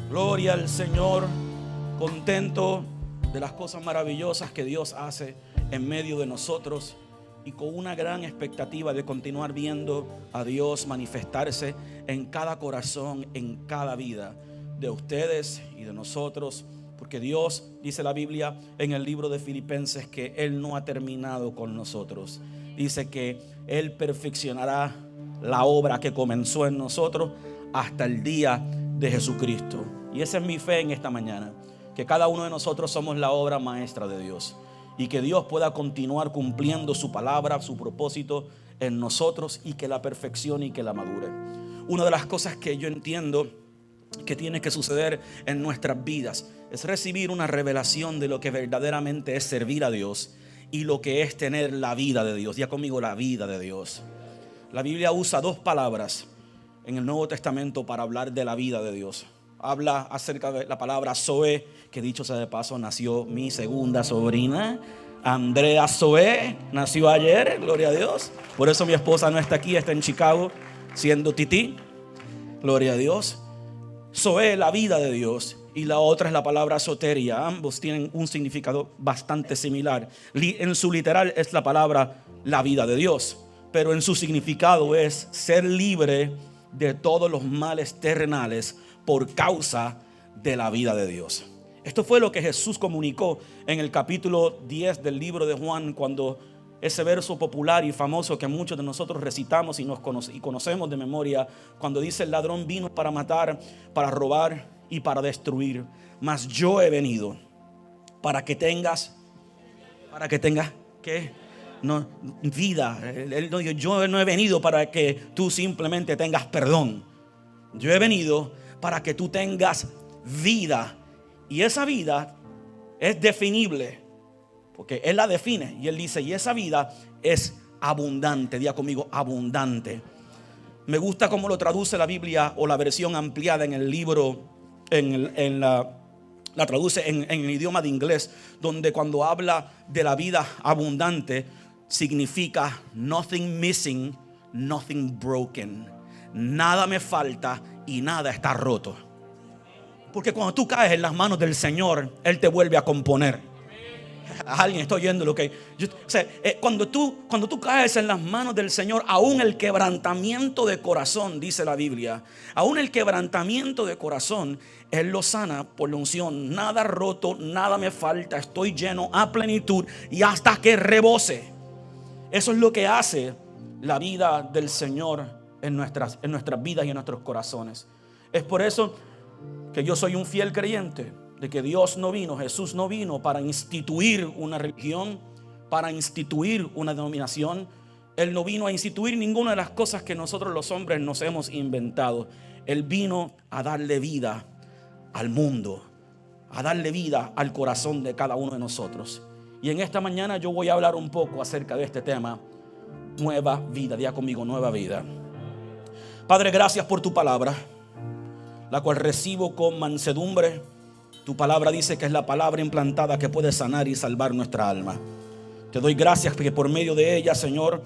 Gloria al Señor, contento de las cosas maravillosas que Dios hace en medio de nosotros y con una gran expectativa de continuar viendo a Dios manifestarse en cada corazón, en cada vida de ustedes y de nosotros, porque Dios, dice la Biblia en el libro de Filipenses, que Él no ha terminado con nosotros. Dice que Él perfeccionará la obra que comenzó en nosotros hasta el día de Jesucristo. Y esa es mi fe en esta mañana, que cada uno de nosotros somos la obra maestra de Dios y que Dios pueda continuar cumpliendo su palabra, su propósito en nosotros, y que la perfeccione y que la madure. Una de las cosas que yo entiendo que tiene que suceder en nuestras vidas es recibir una revelación de lo que verdaderamente es servir a Dios y lo que es tener la vida de Dios. Ya conmigo, la vida de Dios. La Biblia usa dos palabras en el Nuevo Testamento para hablar de la vida de Dios. Habla acerca de la palabra Zoe, que dicho sea de paso, nació mi segunda sobrina, Andrea Zoe, nació ayer, gloria a Dios. Por eso mi esposa no está aquí, está en Chicago siendo tití, gloria a Dios. Zoe, la vida de Dios, y la otra es la palabra soteria. Ambos tienen un significado bastante similar. En su literal es la palabra la vida de Dios, pero en su significado es ser libre de todos los males terrenales por causa de la vida de Dios. Esto fue lo que Jesús comunicó en el capítulo 10 del libro de Juan, cuando ese verso popular y famoso que muchos de nosotros recitamos y conocemos de memoria, cuando dice: el ladrón vino para matar, para robar y para destruir, mas yo he venido para que tengas ¿qué? No, vida. Él no dijo: yo no he venido para que tú simplemente tengas perdón. Yo he venido para que tú tengas vida. Y esa vida es definible, porque Él la define. Y Él dice: y esa vida es abundante. Diga conmigo: abundante. Me gusta cómo lo traduce la Biblia, o la versión ampliada en el libro, la traduce en el idioma de inglés, donde cuando habla de la vida abundante significa nothing missing, nothing broken. Nada me falta y nada está roto. Porque cuando tú caes en las manos del Señor, Él te vuelve a componer. Alguien está oyendo lo que cuando tú caes en las manos del Señor, aún el quebrantamiento de corazón, dice la Biblia, aún el quebrantamiento de corazón, Él lo sana por la unción. Nada roto, nada me falta, estoy lleno a plenitud y hasta que rebose. Eso es lo que hace la vida del Señor en nuestras vidas y en nuestros corazones. Es por eso que yo soy un fiel creyente de que Dios no vino, Jesús no vino para instituir una religión, para instituir una denominación. Él no vino a instituir ninguna de las cosas que nosotros los hombres nos hemos inventado. Él vino a darle vida al mundo, a darle vida al corazón de cada uno de nosotros. Y en esta mañana yo voy a hablar un poco acerca de este tema: nueva vida. Diga conmigo: nueva vida. Padre, gracias por tu palabra, la cual recibo con mansedumbre. Tu palabra dice que es la palabra implantada que puede sanar y salvar nuestra alma. Te doy gracias porque por medio de ella, Señor,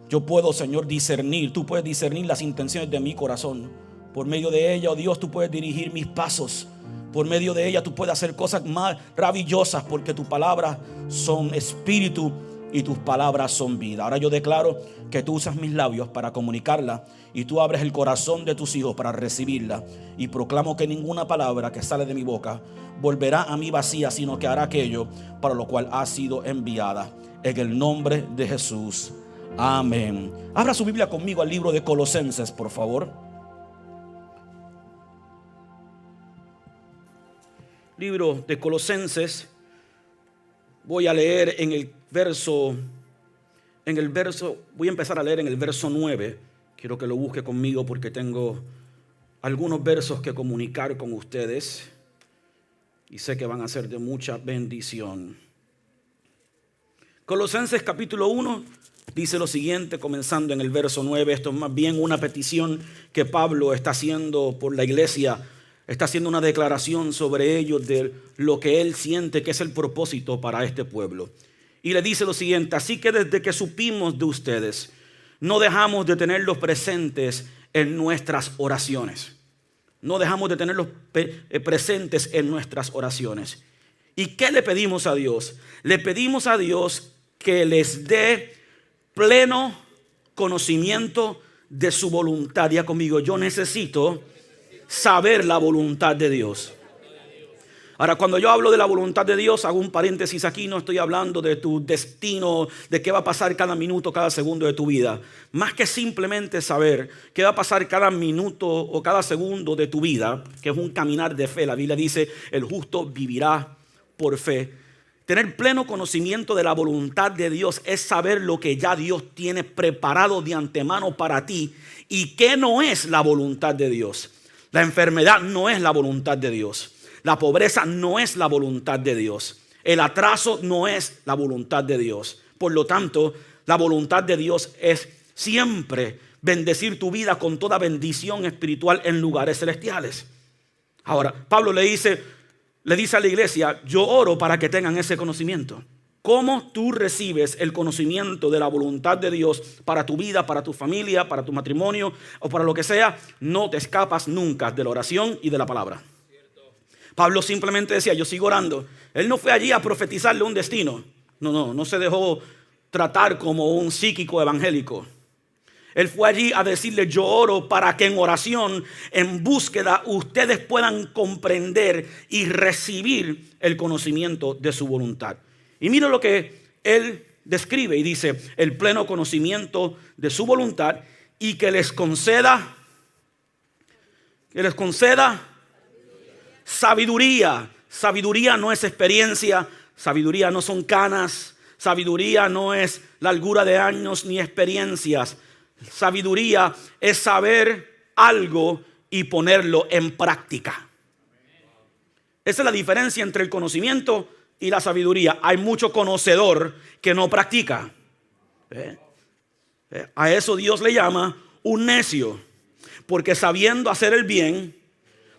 yo puedo, Señor, discernir. Tú puedes discernir las intenciones de mi corazón. Por medio de ella, oh Dios, tú puedes dirigir mis pasos. Por medio de ella tú puedes hacer cosas maravillosas, porque tus palabras son espíritu y tus palabras son vida. Ahora yo declaro que tú usas mis labios para comunicarla y tú abres el corazón de tus hijos para recibirla. Y proclamo que ninguna palabra que sale de mi boca volverá a mí vacía, sino que hará aquello para lo cual ha sido enviada. En el nombre de Jesús. Amén. Abra su Biblia conmigo al libro de Colosenses, por favor. Libro de Colosenses. Voy a leer voy a empezar a leer en el verso 9. Quiero que lo busque conmigo porque tengo algunos versos que comunicar con ustedes y sé que van a ser de mucha bendición. Colosenses capítulo 1 dice lo siguiente, comenzando en el verso 9. Esto es más bien una petición que Pablo está haciendo por la iglesia. Está haciendo una declaración sobre ellos de lo que él siente que es el propósito para este pueblo. Y le dice lo siguiente: así que desde que supimos de ustedes, no dejamos de tenerlos presentes en nuestras oraciones. No dejamos de tenerlos presentes en nuestras oraciones. ¿Y qué le pedimos a Dios? Le pedimos a Dios que les dé pleno conocimiento de su voluntad. Ya conmigo, yo necesito saber la voluntad de Dios. Ahora, cuando yo hablo de la voluntad de Dios, hago un paréntesis aquí, no estoy hablando de tu destino, de qué va a pasar cada minuto, cada segundo de tu vida. Más que simplemente saber qué va a pasar cada minuto o cada segundo de tu vida, que es un caminar de fe. La Biblia dice, el justo vivirá por fe. Tener pleno conocimiento de la voluntad de Dios es saber lo que ya Dios tiene preparado de antemano para ti y qué no es la voluntad de Dios. La enfermedad no es la voluntad de Dios. La pobreza no es la voluntad de Dios. El atraso no es la voluntad de Dios. Por lo tanto, la voluntad de Dios es siempre bendecir tu vida con toda bendición espiritual en lugares celestiales. Ahora, Pablo le dice a la iglesia, yo oro para que tengan ese conocimiento. ¿Cómo tú recibes el conocimiento de la voluntad de Dios para tu vida, para tu familia, para tu matrimonio o para lo que sea? No te escapas nunca de la oración y de la palabra. Pablo simplemente decía, yo sigo orando. Él no fue allí a profetizarle un destino. No se dejó tratar como un psíquico evangélico. Él fue allí a decirle, yo oro para que en oración, en búsqueda, ustedes puedan comprender y recibir el conocimiento de su voluntad. Y mira lo que él describe y dice, el pleno conocimiento de su voluntad y que les conceda sabiduría. Sabiduría no es experiencia, sabiduría no son canas, sabiduría no es largura de años ni experiencias. Sabiduría es saber algo y ponerlo en práctica. Esa es la diferencia entre el conocimiento y la sabiduría. Hay mucho conocedor que no practica. A eso Dios le llama un necio, porque sabiendo hacer el bien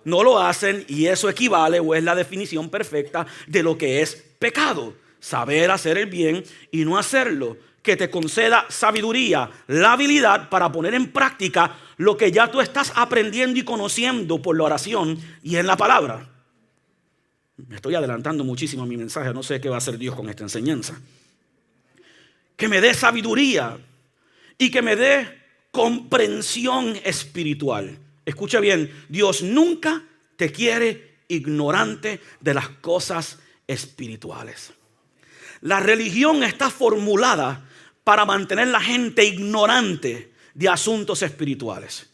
no lo hacen, y eso equivale o es la definición perfecta de lo que es pecado. Saber hacer el bien y no hacerlo. Que te conceda sabiduría, la habilidad para poner en práctica lo que ya tú estás aprendiendo y conociendo por la oración y en la palabra. Me estoy adelantando muchísimo a mi mensaje, no sé qué va a hacer Dios con esta enseñanza. Que me dé sabiduría y que me dé comprensión espiritual. Escucha bien, Dios nunca te quiere ignorante de las cosas espirituales. La religión está formulada para mantener la gente ignorante de asuntos espirituales.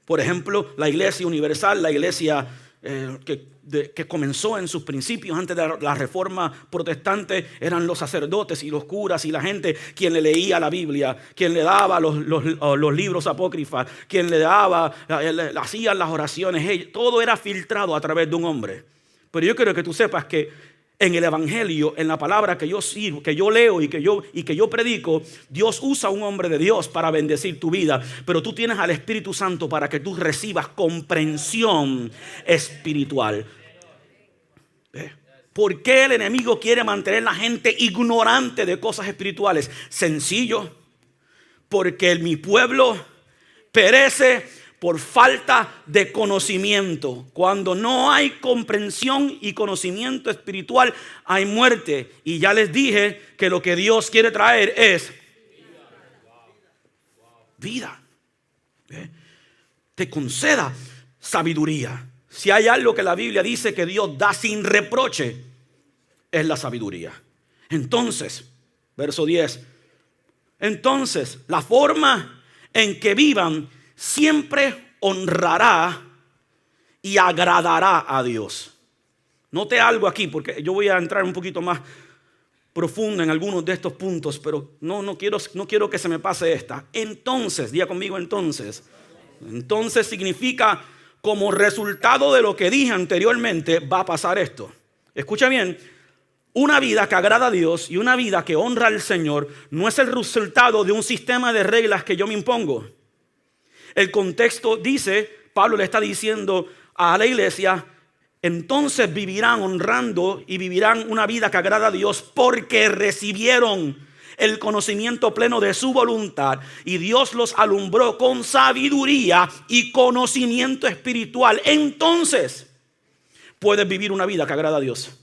Por ejemplo, la iglesia universal, la iglesia que comenzó en sus principios antes de la reforma protestante, eran los sacerdotes y los curas y la gente quien le leía la Biblia, quien le daba los libros apócrifos, quien le daba, hacían las oraciones. Todo era filtrado a través de un hombre. Pero yo quiero que tú sepas que en el evangelio, en la palabra que yo sirvo, que yo leo y que yo predico, Dios usa a un hombre de Dios para bendecir tu vida. Pero tú tienes al Espíritu Santo para que tú recibas comprensión espiritual. ¿Por qué el enemigo quiere mantener a la gente ignorante de cosas espirituales? Sencillo, porque mi pueblo perece por falta de conocimiento. Cuando no hay comprensión y conocimiento espiritual, hay muerte. Y ya les dije que lo que Dios quiere traer es vida. Te conceda sabiduría. Si hay algo que la Biblia dice que Dios da sin reproche, es la sabiduría. Entonces, verso 10. Entonces, la forma en que vivan siempre honrará y agradará a Dios. Note algo aquí, porque yo voy a entrar un poquito más profundo en algunos de estos puntos, pero no quiero que se me pase esta. Entonces, diga conmigo entonces. Entonces significa como resultado de lo que dije anteriormente va a pasar esto. Escucha bien. Una vida que agrada a Dios y una vida que honra al Señor no es el resultado de un sistema de reglas que yo me impongo. El contexto dice, Pablo le está diciendo a la iglesia, entonces vivirán honrando y vivirán una vida que agrada a Dios porque recibieron el conocimiento pleno de su voluntad, y Dios los alumbró con sabiduría y conocimiento espiritual. Entonces puedes vivir una vida que agrada a Dios.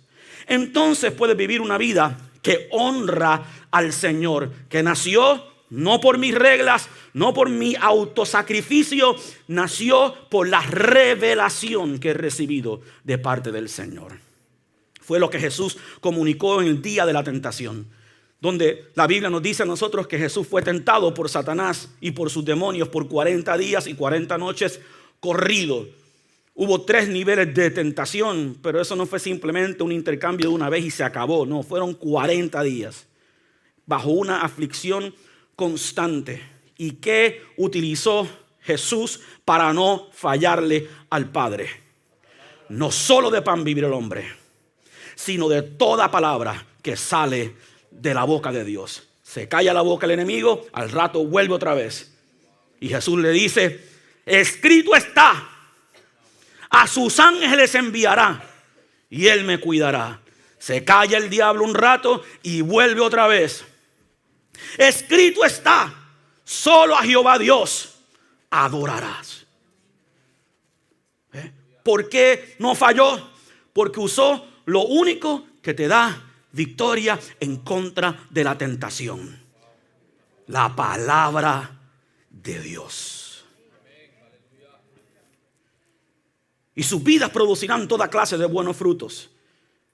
Entonces puedes vivir una vida que honra al Señor, que nació no por mis reglas, no por mi autosacrificio, nació por la revelación que he recibido de parte del Señor. Fue lo que Jesús comunicó en el día de la tentación, donde la Biblia nos dice a nosotros que Jesús fue tentado por Satanás y por sus demonios por 40 días y 40 noches corrido. Hubo 3 niveles de tentación, pero eso no fue simplemente un intercambio de una vez y se acabó. No, fueron 40 días bajo una aflicción constante. ¿Y qué utilizó Jesús para no fallarle al Padre? No solo de pan vivir el hombre, sino de toda palabra que sale de la boca de Dios. Se calla la boca el enemigo, al rato vuelve otra vez. Y Jesús le dice, escrito está, a sus ángeles enviará y él me cuidará. Se calla el diablo un rato y vuelve otra vez. Escrito está, solo a Jehová Dios adorarás. ¿Por qué no falló? Porque usó lo único que te da victoria en contra de la tentación: la palabra de Dios. Y sus vidas producirán toda clase de buenos frutos.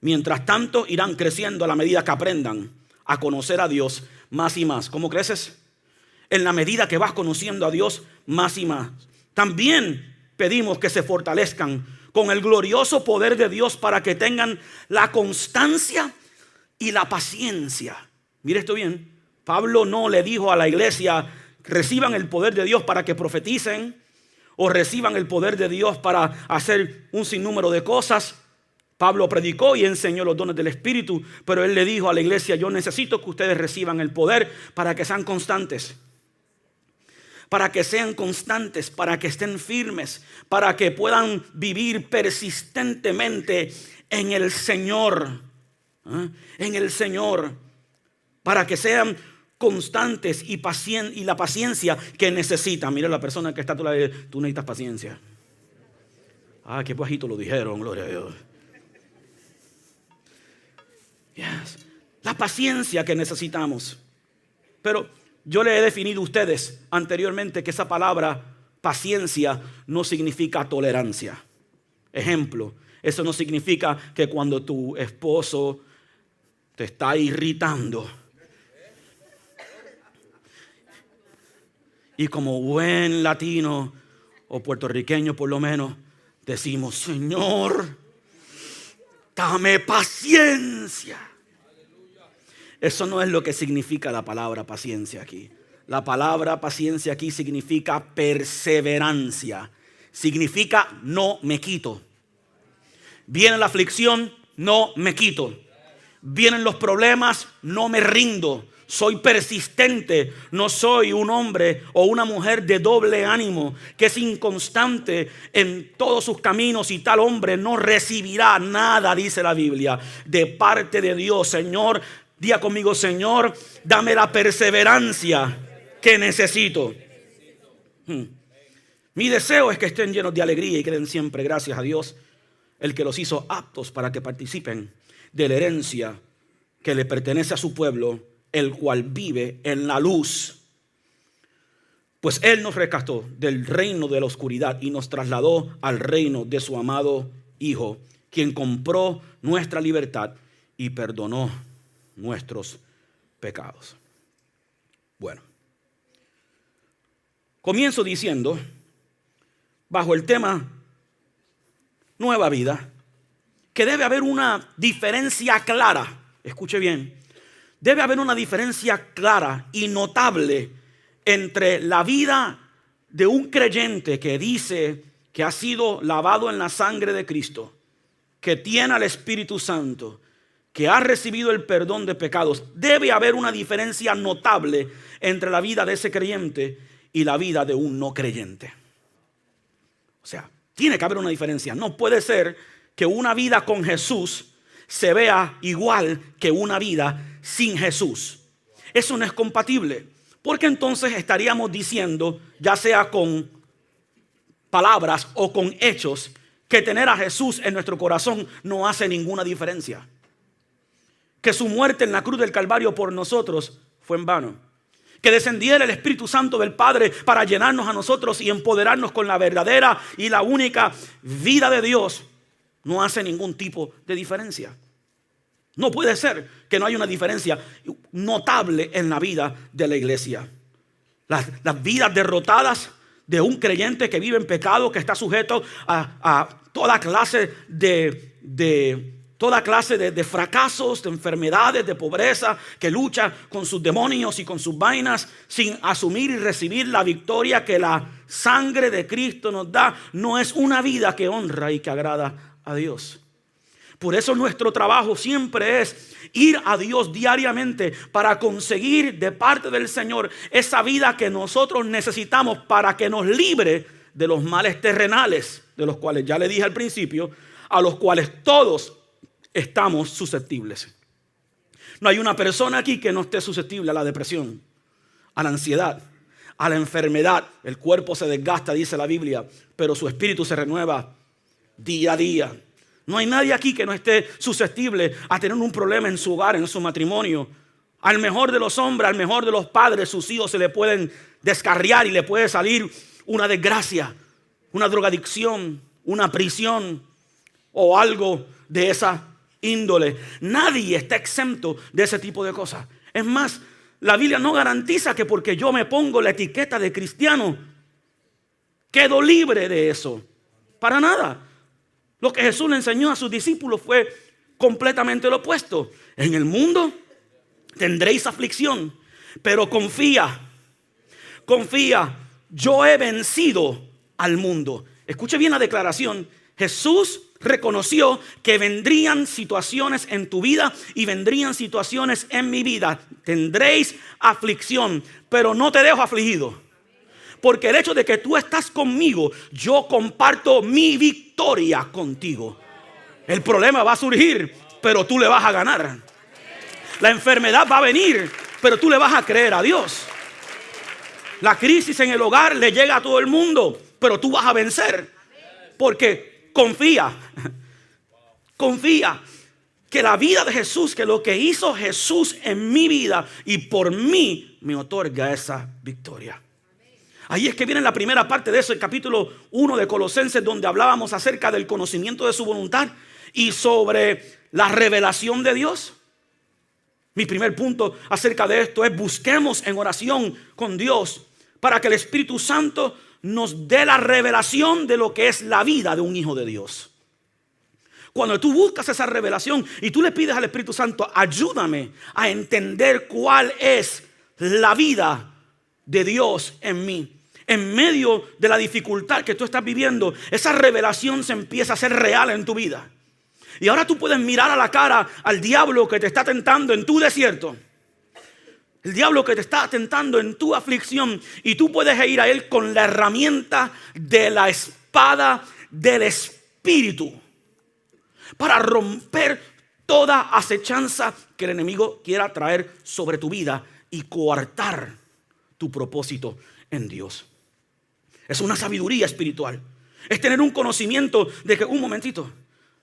Mientras tanto, irán creciendo a la medida que aprendan a conocer a Dios más y más. ¿Cómo creces? En la medida que vas conociendo a Dios más y más. También pedimos que se fortalezcan con el glorioso poder de Dios para que tengan la constancia y la paciencia. Mire esto bien. Pablo no le dijo a la iglesia, reciban el poder de Dios para que profeticen, o reciban el poder de Dios para hacer un sinnúmero de cosas. Pablo predicó y enseñó los dones del Espíritu, pero él le dijo a la iglesia, yo necesito que ustedes reciban el poder para que sean constantes. Para que sean constantes, para que estén firmes, para que puedan vivir persistentemente en el Señor. En el Señor. Para que sean constantes y la paciencia que necesitan. Mira la persona que está a tu lado, tú necesitas paciencia. Ah, qué bajito lo dijeron, gloria a Dios. Yes. La paciencia que necesitamos. Pero yo le he definido a ustedes anteriormente que esa palabra paciencia no significa tolerancia. Ejemplo, eso no significa que cuando tu esposo te está irritando, y como buen latino o puertorriqueño por lo menos, decimos, Señor, dame paciencia. Eso no es lo que significa la palabra paciencia aquí. La palabra paciencia aquí significa perseverancia. Significa no me quito. Viene la aflicción, no me quito. Vienen los problemas, no me rindo. Soy persistente, no soy un hombre o una mujer de doble ánimo que es inconstante en todos sus caminos, y tal hombre no recibirá nada, dice la Biblia, de parte de Dios. Señor, diga conmigo, Señor, dame la perseverancia que necesito. Mi deseo es que estén llenos de alegría y que den siempre gracias a Dios, el que los hizo aptos para que participen de la herencia que le pertenece a su pueblo, el cual vive en la luz. Pues Él nos rescató del reino de la oscuridad y nos trasladó al reino de su amado Hijo, quien compró nuestra libertad y perdonó nuestros pecados. Bueno, comienzo diciendo, bajo el tema Nueva Vida, que debe haber una diferencia clara. Escuche bien. Debe haber una diferencia clara y notable entre la vida de un creyente que dice que ha sido lavado en la sangre de Cristo, que tiene al Espíritu Santo, que ha recibido el perdón de pecados. Debe haber una diferencia notable entre la vida de ese creyente y la vida de un no creyente. O sea, tiene que haber una diferencia. No puede ser que una vida con Jesús se vea igual que una vida sin Jesús. Eso no es compatible, porque entonces estaríamos diciendo, ya sea con palabras o con hechos, que tener a Jesús en nuestro corazón no hace ninguna diferencia. Que su muerte en la cruz del Calvario por nosotros fue en vano. Que descendiera el Espíritu Santo del Padre para llenarnos a nosotros y empoderarnos con la verdadera y la única vida de Dios no hace ningún tipo de diferencia. No puede ser que no haya una diferencia notable en la vida de la iglesia. Las vidas derrotadas de un creyente que vive en pecado, que está sujeto a toda clase de fracasos, de enfermedades, de pobreza, que lucha con sus demonios y con sus vainas sin asumir y recibir la victoria que la sangre de Cristo nos da, no es una vida que honra y que agrada a Dios. Por eso nuestro trabajo siempre es ir a Dios diariamente para conseguir de parte del Señor esa vida que nosotros necesitamos para que nos libre de los males terrenales, de los cuales ya le dije al principio, a los cuales todos estamos susceptibles. No hay una persona aquí que no esté susceptible a la depresión, a la ansiedad, a la enfermedad. El cuerpo se desgasta, dice la Biblia, pero su espíritu se renueva día a día. No hay nadie aquí que no esté susceptible a tener un problema en su hogar, en su matrimonio. Al mejor de los hombres, al mejor de los padres, sus hijos se le pueden descarriar y le puede salir una desgracia, una drogadicción, una prisión o algo de esa índole. Nadie está exento de ese tipo de cosas. Es más, la Biblia no garantiza que porque yo me pongo la etiqueta de cristiano, quedo libre de eso. Para nada. Lo que Jesús le enseñó a sus discípulos fue completamente lo opuesto. En el mundo tendréis aflicción, pero confía, yo he vencido al mundo. Escuche bien la declaración. Jesús reconoció que vendrían situaciones en tu vida y vendrían situaciones en mi vida. Tendréis aflicción, pero no te dejo afligido. Porque el hecho de que tú estás conmigo, yo comparto mi victoria contigo. El problema va a surgir, pero tú le vas a ganar. La enfermedad va a venir, pero tú le vas a creer a Dios. La crisis en el hogar le llega a todo el mundo, pero tú vas a vencer. Porque confía que la vida de Jesús, que lo que hizo Jesús en mi vida y por mí, me otorga esa victoria. Ahí es que viene la primera parte de eso, el capítulo 1 de Colosenses, donde hablábamos acerca del conocimiento de su voluntad y sobre la revelación de Dios. Mi primer punto acerca de esto es: busquemos en oración con Dios para que el Espíritu Santo nos dé la revelación de lo que es la vida de un hijo de Dios. Cuando tú buscas esa revelación y tú le pides al Espíritu Santo, ayúdame a entender cuál es la vida de Dios en mí. En medio de la dificultad que tú estás viviendo, esa revelación se empieza a hacer real en tu vida. Y ahora tú puedes mirar a la cara al diablo que te está tentando en tu desierto. El diablo que te está tentando en tu aflicción. Y tú puedes ir a él con la herramienta de la espada del Espíritu para romper toda acechanza que el enemigo quiera traer sobre tu vida y coartar tu propósito en Dios. Es una sabiduría espiritual. Es tener un conocimiento de que, un momentito,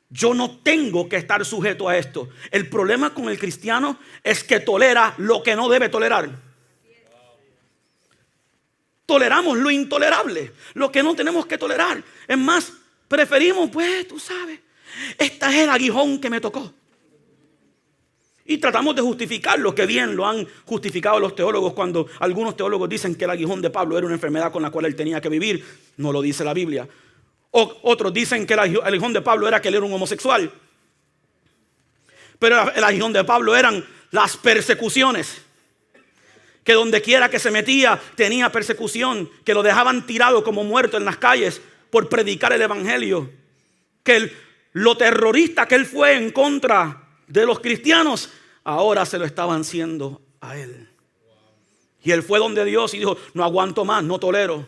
yo no tengo que estar sujeto a esto. El problema con el cristiano es que tolera lo que no debe tolerar. Toleramos lo intolerable, lo que no tenemos que tolerar. Es más, preferimos, pues, tú sabes, este es el aguijón que me tocó. Y tratamos de justificar lo que bien lo han justificado los teólogos, cuando algunos teólogos dicen que el aguijón de Pablo era una enfermedad con la cual él tenía que vivir. No lo dice la Biblia. Otros dicen que el aguijón de Pablo era que él era un homosexual. Pero el aguijón de Pablo eran las persecuciones. Que donde quiera que se metía tenía persecución. Que lo dejaban tirado como muerto en las calles por predicar el evangelio. Que lo terrorista que él fue en contra de los cristianos, ahora se lo estaban haciendo a él. Y él fue donde Dios y dijo: no aguanto más, no tolero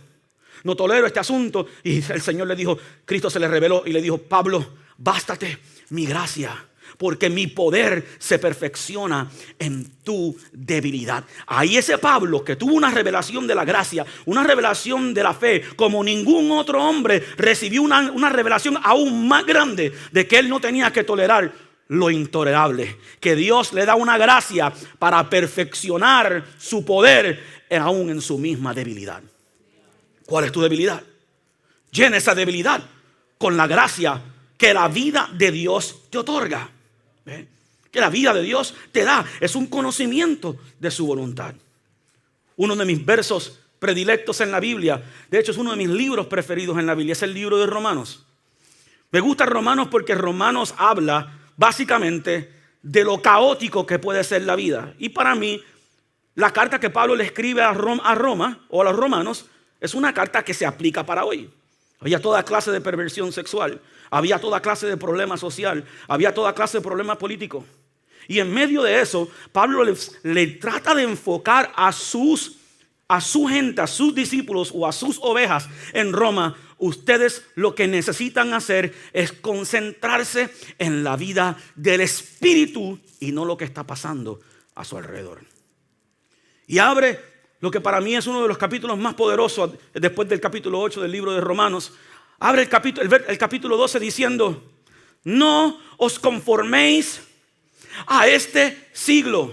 este asunto. Y el Señor le dijo, Cristo se le reveló y le dijo: Pablo, bástate mi gracia, porque mi poder se perfecciona en tu debilidad. Ahí ese Pablo que tuvo una revelación de la gracia, una revelación de la fe, como ningún otro hombre, recibió una revelación aún más grande de que él no tenía que tolerar lo intolerable, que Dios le da una gracia para perfeccionar su poder aún en su misma debilidad. ¿Cuál es tu debilidad? Llena esa debilidad con la gracia que la vida de Dios te otorga. Que la vida de Dios te da. Es un conocimiento de su voluntad. Uno de mis versos predilectos en la Biblia, de hecho es uno de mis libros preferidos en la Biblia, es el libro de Romanos. Me gusta Romanos porque Romanos habla básicamente de lo caótico que puede ser la vida. Y para mí, la carta que Pablo le escribe a Roma o a los romanos es una carta que se aplica para hoy. Había toda clase de perversión sexual, había toda clase de problema social, había toda clase de problema político. Y en medio de eso, Pablo le trata de enfocar a su gente, a sus discípulos o a sus ovejas en Roma. Ustedes lo que necesitan hacer es concentrarse en la vida del Espíritu y no lo que está pasando a su alrededor. Y abre lo que para mí es uno de los capítulos más poderosos después del capítulo 8 del libro de Romanos. Abre el capítulo 12 diciendo: no os conforméis a este siglo.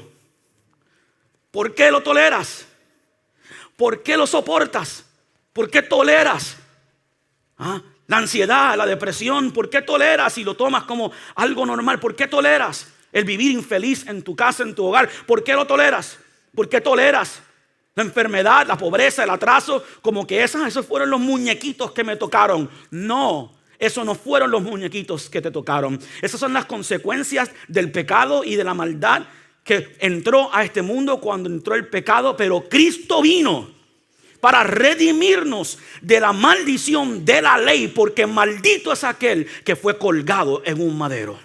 ¿Por qué lo toleras? ¿Por qué lo soportas? ¿Por qué toleras? La ansiedad, la depresión, ¿por qué toleras y lo tomas como algo normal? ¿Por qué toleras el vivir infeliz en tu casa, en tu hogar? ¿Por qué lo toleras? ¿Por qué toleras la enfermedad, la pobreza, el atraso? Como que esos fueron los muñequitos que me tocaron. No, esos no fueron los muñequitos que te tocaron. Esas son las consecuencias del pecado y de la maldad que entró a este mundo cuando entró el pecado. Pero Cristo vino para redimirnos de la maldición de la ley, porque maldito es aquel que fue colgado en un madero.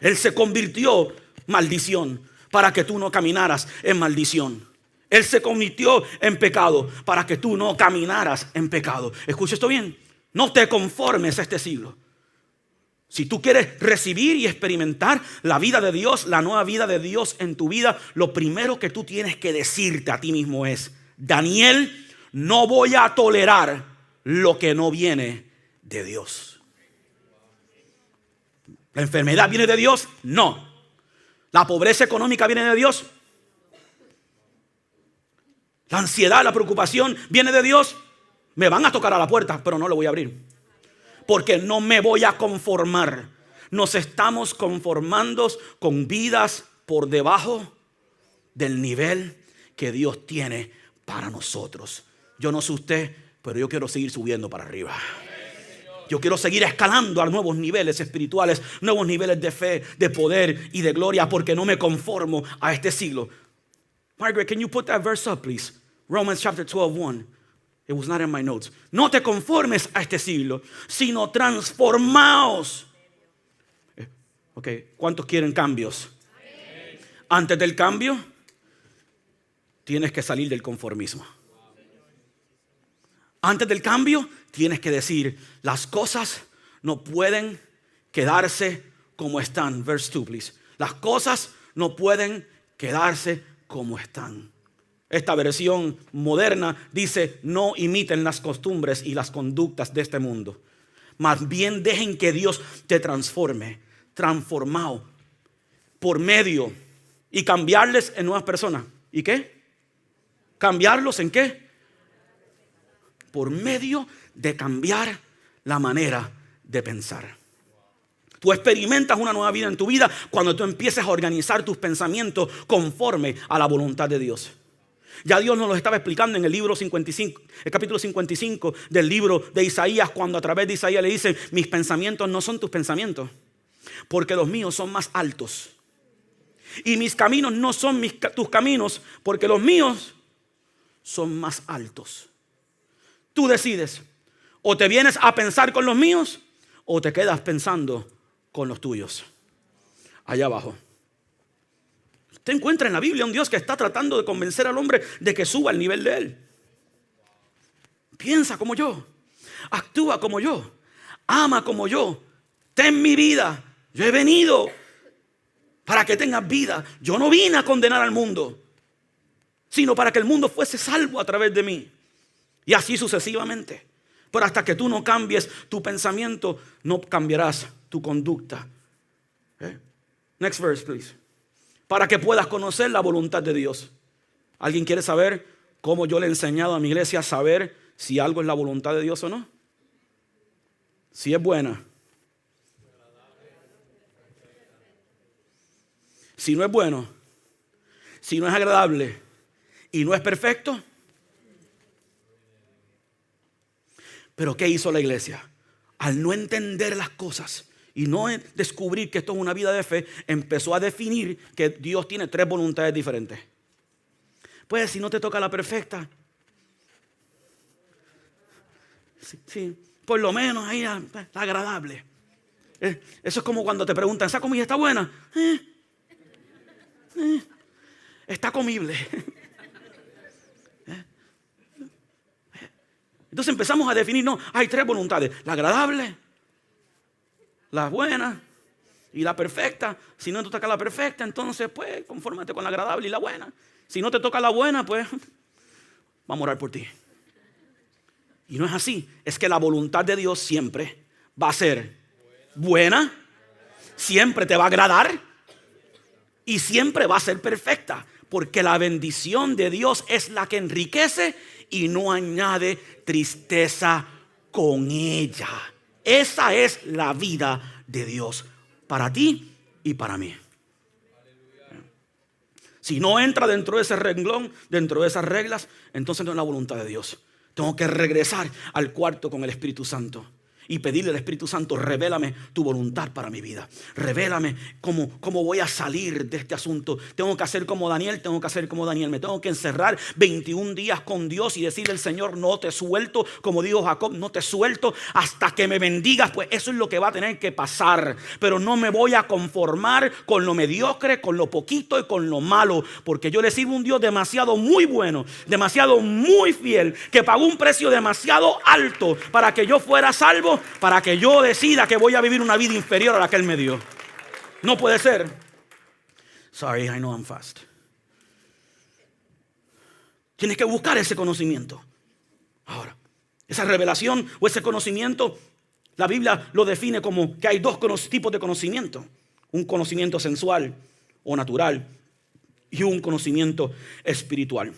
Él se convirtió maldición para que tú no caminaras en maldición. Él se convirtió en pecado para que tú no caminaras en pecado. Escucha esto bien. No te conformes a este siglo. Si tú quieres recibir y experimentar la vida de Dios, la nueva vida de Dios en tu vida, lo primero que tú tienes que decirte a ti mismo es: Daniel, no voy a tolerar lo que no viene de Dios. ¿La enfermedad viene de Dios? No. ¿La pobreza económica viene de Dios? ¿La ansiedad, la preocupación viene de Dios? Me van a tocar a la puerta, pero no le voy a abrir, porque no me voy a conformar. Nos estamos conformando con vidas por debajo del nivel que Dios tiene para nosotros. Yo no sé usted, pero yo quiero seguir subiendo para arriba. Yo quiero seguir escalando a nuevos niveles espirituales, nuevos niveles de fe, de poder y de gloria, porque no me conformo a este siglo. Margaret, can you put that verse up, please? Romans chapter 12:1. It was not in my notes. No te conformes a este siglo, sino transformaos. Okay, ¿cuántos quieren cambios? Antes del cambio, tienes que salir del conformismo. Antes del cambio, tienes que decir: las cosas no pueden quedarse como están. Verse 2, please. Las cosas no pueden quedarse como están. Esta versión moderna dice: no imiten las costumbres y las conductas de este mundo. Más bien dejen que Dios te transforme, transformado por medio, y cambiarles en nuevas personas. ¿Y qué? ¿Cambiarlos en qué? Por medio de cambiar la manera de pensar. Tú experimentas una nueva vida en tu vida cuando tú empiezas a organizar tus pensamientos conforme a la voluntad de Dios. Ya Dios nos lo estaba explicando en el libro 55, el capítulo 55 del libro de Isaías, cuando a través de Isaías le dice: mis pensamientos no son tus pensamientos, porque los míos son más altos. Y mis caminos no son tus caminos, porque los míos son más altos. Tú decides: o te vienes a pensar con los míos, o te quedas pensando con los tuyos. Allá abajo. Usted encuentra en la Biblia un Dios que está tratando de convencer al hombre de que suba al nivel de él. Piensa como yo, actúa como yo, ama como yo, ten mi vida Yo he venido para que tengas vida. Yo no vine a condenar al mundo, sino para que el mundo fuese salvo a través de mí. Y así sucesivamente. Pero hasta que tú no cambies tu pensamiento, no cambiarás tu conducta. Next verse, please. Para que puedas conocer la voluntad de Dios. ¿Alguien quiere saber cómo yo le he enseñado a mi iglesia a saber si algo es la voluntad de Dios o no? Si es buena. Si no es bueno. Si no es agradable. Y no es perfecto. Pero ¿qué hizo la iglesia? Al no entender las cosas y no descubrir que esto es una vida de fe, empezó a definir que Dios tiene 3 voluntades diferentes. Pues si no te toca la perfecta, sí, por lo menos ahí la agradable. Eso es como cuando te preguntan, ¿esa comida está buena? Está comible. Entonces empezamos a definir, no, hay 3 voluntades: la agradable, la buena y la perfecta. Si no te toca la perfecta, entonces pues confórmate con la agradable y la buena. Si no te toca la buena, pues vamos a orar por ti. Y no es así. Es que la voluntad de Dios siempre va a ser buena, siempre te va a agradar y siempre va a ser perfecta. Porque la bendición de Dios es la que enriquece y no añade tristeza con ella. Esa es la vida de Dios para ti y para mí. Si no entra dentro de ese renglón, dentro de esas reglas, entonces no es la voluntad de Dios. Tengo que regresar al cuarto con el Espíritu Santo y pedirle al Espíritu Santo: revélame tu voluntad para mi vida. Revélame cómo voy a salir de este asunto. Tengo que hacer como Daniel, Me tengo que encerrar 21 días con Dios y decirle al Señor: no te suelto, como dijo Jacob, no te suelto hasta que me bendigas. Pues eso es lo que va a tener que pasar. Pero no me voy a conformar con lo mediocre, con lo poquito y con lo malo. Porque yo le sirvo a un Dios demasiado muy bueno, demasiado muy fiel, que pagó un precio demasiado alto para que yo fuera salvo, para que yo decida que voy a vivir una vida inferior a la que Él me dio. No puede ser. Sorry, I know I'm fast. Tienes que buscar ese conocimiento. Ahora, esa revelación o ese conocimiento, la Biblia lo define como que hay 2 tipos de conocimiento: un conocimiento sensual o natural y un conocimiento espiritual.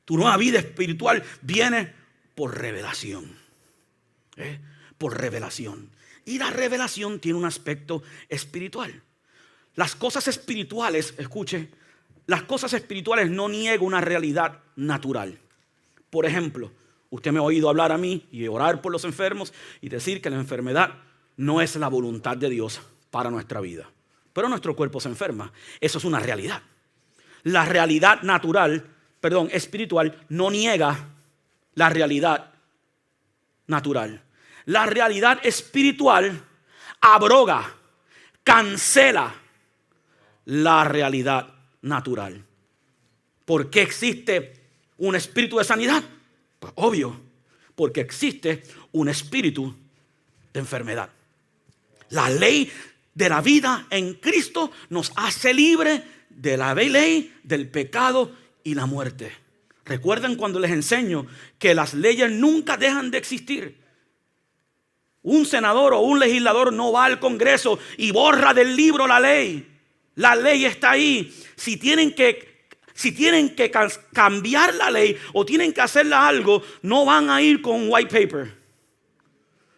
Tu nueva vida espiritual viene por revelación. Por revelación. Y la revelación tiene un aspecto espiritual. Las cosas espirituales, escuche, las cosas espirituales no niegan una realidad natural. Por ejemplo, usted me ha oído hablar a mí y orar por los enfermos y decir que la enfermedad no es la voluntad de Dios para nuestra vida. Pero nuestro cuerpo se enferma. Eso es una realidad. La realidad espiritual no niega la realidad natural. La realidad espiritual abroga, cancela la realidad natural. ¿Por qué existe un espíritu de sanidad? Pues obvio, porque existe un espíritu de enfermedad. La ley de la vida en Cristo nos hace libre de la ley del pecado y la muerte. Recuerden cuando les enseño que las leyes nunca dejan de existir. Un senador o un legislador no va al Congreso y borra del libro la ley. La ley está ahí. Si tienen que cambiar la ley o tienen que hacerla algo, no van a ir con white paper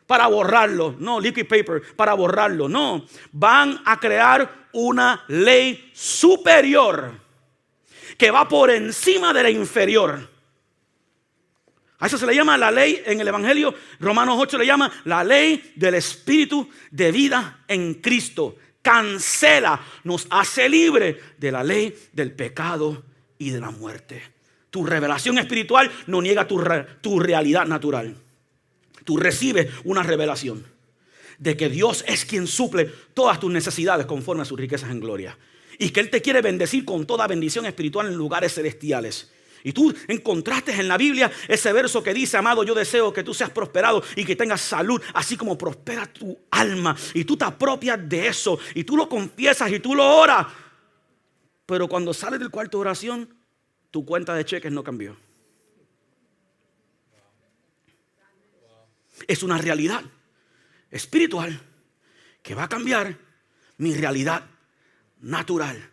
para borrarlo. No, liquid paper para borrarlo. No, van a crear una ley superior que va por encima de la inferior. A eso se le llama la ley en el Evangelio. Romanos 8 le llama la ley del Espíritu de vida en Cristo. Cancela, nos hace libre de la ley del pecado y de la muerte. Tu revelación espiritual no niega tu realidad natural. Tú recibes una revelación de que Dios es quien suple todas tus necesidades conforme a sus riquezas en gloria. Y que Él te quiere bendecir con toda bendición espiritual en lugares celestiales. Y tú encontraste en la Biblia ese verso que dice: amado, yo deseo que tú seas prosperado y que tengas salud, así como prospera tu alma. Y tú te apropias de eso y tú lo confiesas y tú lo oras. Pero cuando sales del cuarto de oración, tu cuenta de cheques no cambió. Es una realidad espiritual que va a cambiar mi realidad natural.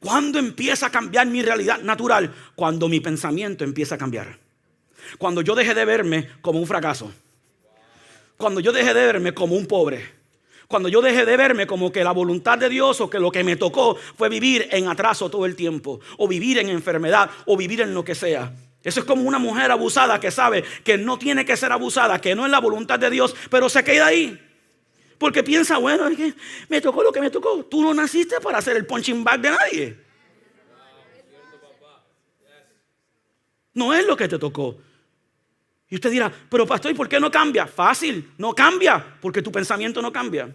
¿Cuándo empieza a cambiar mi realidad natural? Cuando mi pensamiento empieza a cambiar. Cuando yo deje de verme como un fracaso. Cuando yo deje de verme como un pobre. Cuando yo deje de verme como que la voluntad de Dios o que lo que me tocó fue vivir en atraso todo el tiempo. O vivir en enfermedad o vivir en lo que sea. Eso es como una mujer abusada que sabe que no tiene que ser abusada, que no es la voluntad de Dios, pero se queda ahí. Porque piensa, bueno, es que me tocó lo que me tocó. Tú no naciste para ser el punching bag de nadie. No es lo que te tocó. Y usted dirá, pero pastor, ¿y por qué no cambia? Fácil, no cambia, porque tu pensamiento no cambia.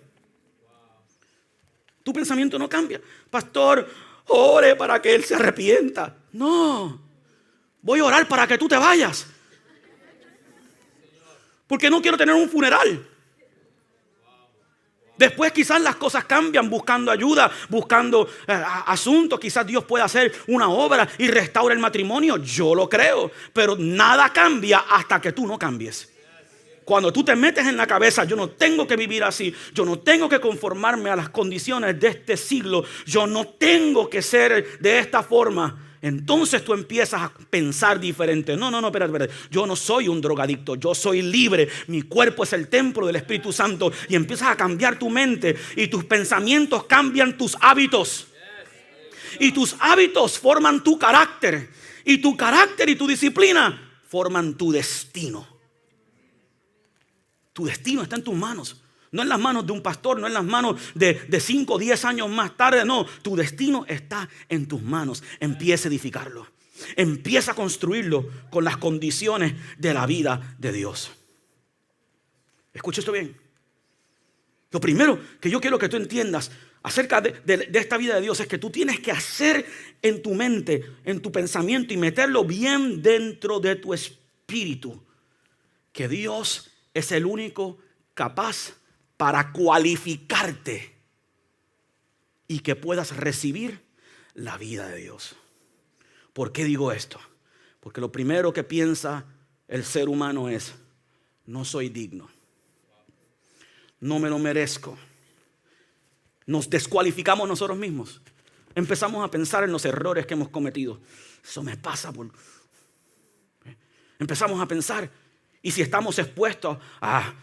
Tu pensamiento no cambia. Pastor, ore para que él se arrepienta. No, voy a orar para que tú te vayas. Porque no quiero tener un funeral. Después quizás las cosas cambian, buscando ayuda, buscando asuntos. Quizás Dios pueda hacer una obra y restaure el matrimonio. Yo lo creo. Pero nada cambia hasta que tú no cambies. Cuando tú te metes en la cabeza, yo no tengo que vivir así. Yo no tengo que conformarme a las condiciones de este siglo. Yo no tengo que ser de esta forma. Entonces tú empiezas a pensar diferente. No, espérate. Yo no soy un drogadicto, yo soy libre. Mi cuerpo es el templo del Espíritu Santo. Y empiezas a cambiar tu mente. Y tus pensamientos cambian tus hábitos. Y tus hábitos forman tu carácter. Y tu carácter y tu disciplina forman tu destino. Tu destino está en tus manos. No en las manos de un pastor, no en las manos de 5 o 10 años más tarde. No, tu destino está en tus manos. Empieza a edificarlo. Empieza a construirlo con las condiciones de la vida de Dios. Escucha esto bien. Lo primero que yo quiero que tú entiendas acerca de esta vida de Dios es que tú tienes que hacer en tu mente, en tu pensamiento y meterlo bien dentro de tu espíritu, que Dios es el único capaz para cualificarte y que puedas recibir la vida de Dios. ¿Por qué digo esto? Porque lo primero que piensa el ser humano es: no soy digno, no me lo merezco. Nos descualificamos nosotros mismos. Empezamos a pensar en los errores que hemos cometido. Eso me pasa por... Empezamos a pensar, y si estamos expuestos a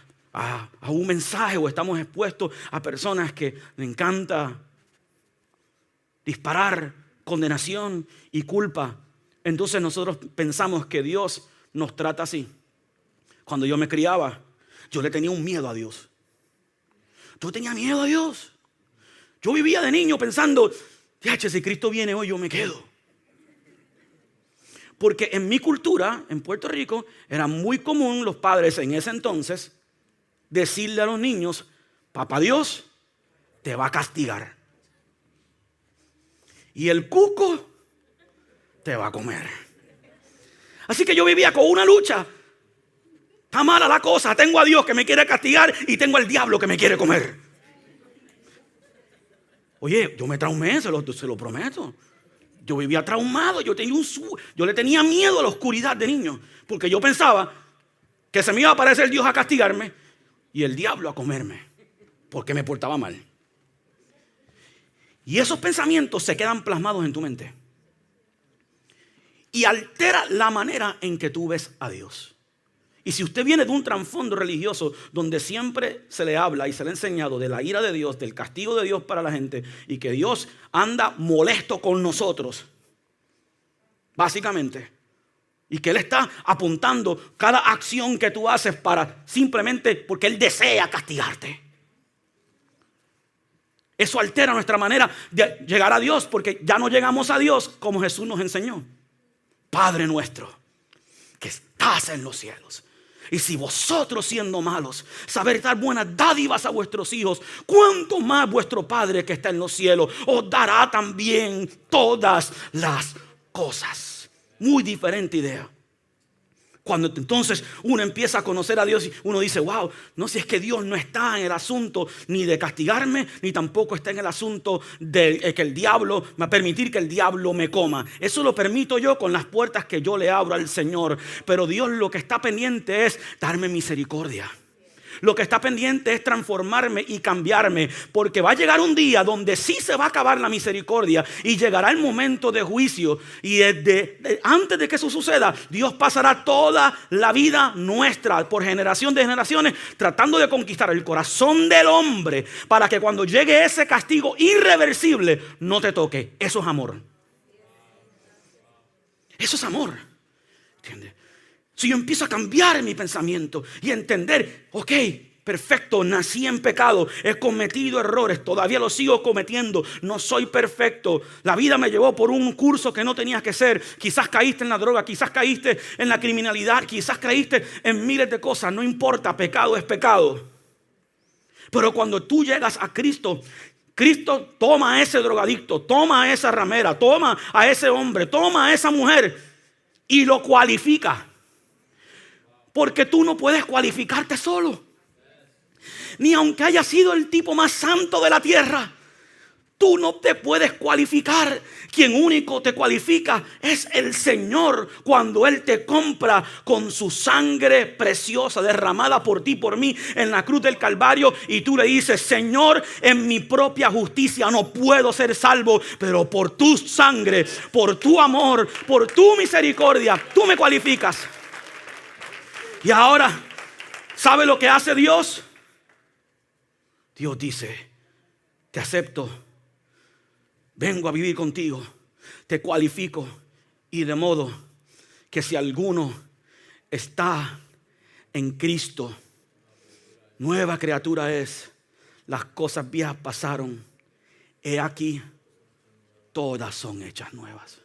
un mensaje o estamos expuestos a personas que les encanta disparar condenación y culpa, entonces nosotros pensamos que Dios nos trata así. Cuando yo me criaba, yo le tenía un miedo a Dios. Yo tenía miedo a Dios. Yo vivía de niño pensando, si Cristo viene hoy, yo me quedo. Porque en mi cultura, en Puerto Rico, era muy común los padres en ese entonces decirle a los niños: papá Dios te va a castigar. Y el cuco te va a comer. Así que yo vivía con una lucha. Está mala la cosa. Tengo a Dios que me quiere castigar y tengo al diablo que me quiere comer. Oye, yo me traumé, se lo prometo. Yo vivía traumado. Yo le tenía miedo a la oscuridad de niño. Porque yo pensaba que se me iba a aparecer Dios a castigarme y el diablo a comerme, porque me portaba mal. Y esos pensamientos se quedan plasmados en tu mente y altera la manera en que tú ves a Dios. Y si usted viene de un trasfondo religioso donde siempre se le habla y se le ha enseñado de la ira de Dios, del castigo de Dios para la gente, y que Dios anda molesto con nosotros, básicamente, y que Él está apuntando cada acción que tú haces para simplemente porque Él desea castigarte. Eso altera nuestra manera de llegar a Dios, porque ya no llegamos a Dios como Jesús nos enseñó. Padre nuestro, que estás en los cielos. Y si vosotros, siendo malos, sabéis dar buenas dádivas a vuestros hijos, ¿cuánto más vuestro Padre que está en los cielos os dará también todas las cosas? Muy diferente idea. Cuando entonces uno empieza a conocer a Dios y uno dice, wow, no sé, es que Dios no está en el asunto ni de castigarme, ni tampoco está en el asunto de que el diablo, va a permitir que el diablo me coma. Eso lo permito yo con las puertas que yo le abro al Señor. Pero Dios lo que está pendiente es darme misericordia. Lo que está pendiente es transformarme y cambiarme, porque va a llegar un día donde sí se va a acabar la misericordia y llegará el momento de juicio. Y antes de que eso suceda, Dios pasará toda la vida nuestra por generación de generaciones tratando de conquistar el corazón del hombre para que cuando llegue ese castigo irreversible no te toque. Eso es amor. Eso es amor. ¿Entiendes? Si yo empiezo a cambiar mi pensamiento y a entender, ok, perfecto, nací en pecado, he cometido errores, todavía los sigo cometiendo, no soy perfecto. La vida me llevó por un curso que no tenía que ser. Quizás caíste en la droga, quizás caíste en la criminalidad, quizás caíste en miles de cosas. No importa, pecado es pecado. Pero cuando tú llegas a Cristo, Cristo toma a ese drogadicto, toma a esa ramera, toma a ese hombre, toma a esa mujer y lo cualifica. Porque tú no puedes cualificarte solo. Ni aunque haya sido el tipo más santo de la tierra, tú no te puedes cualificar. Quien único te cualifica es el Señor cuando Él te compra con su sangre preciosa derramada por ti, por mí en la cruz del Calvario. Y tú le dices, Señor, en mi propia justicia no puedo ser salvo, pero por tu sangre, por tu amor, por tu misericordia, tú me cualificas. Y ahora, ¿sabe lo que hace Dios? Dios dice, te acepto, vengo a vivir contigo, te cualifico. Y de modo que si alguno está en Cristo, nueva criatura es. Las cosas viejas pasaron, he aquí, todas son hechas nuevas.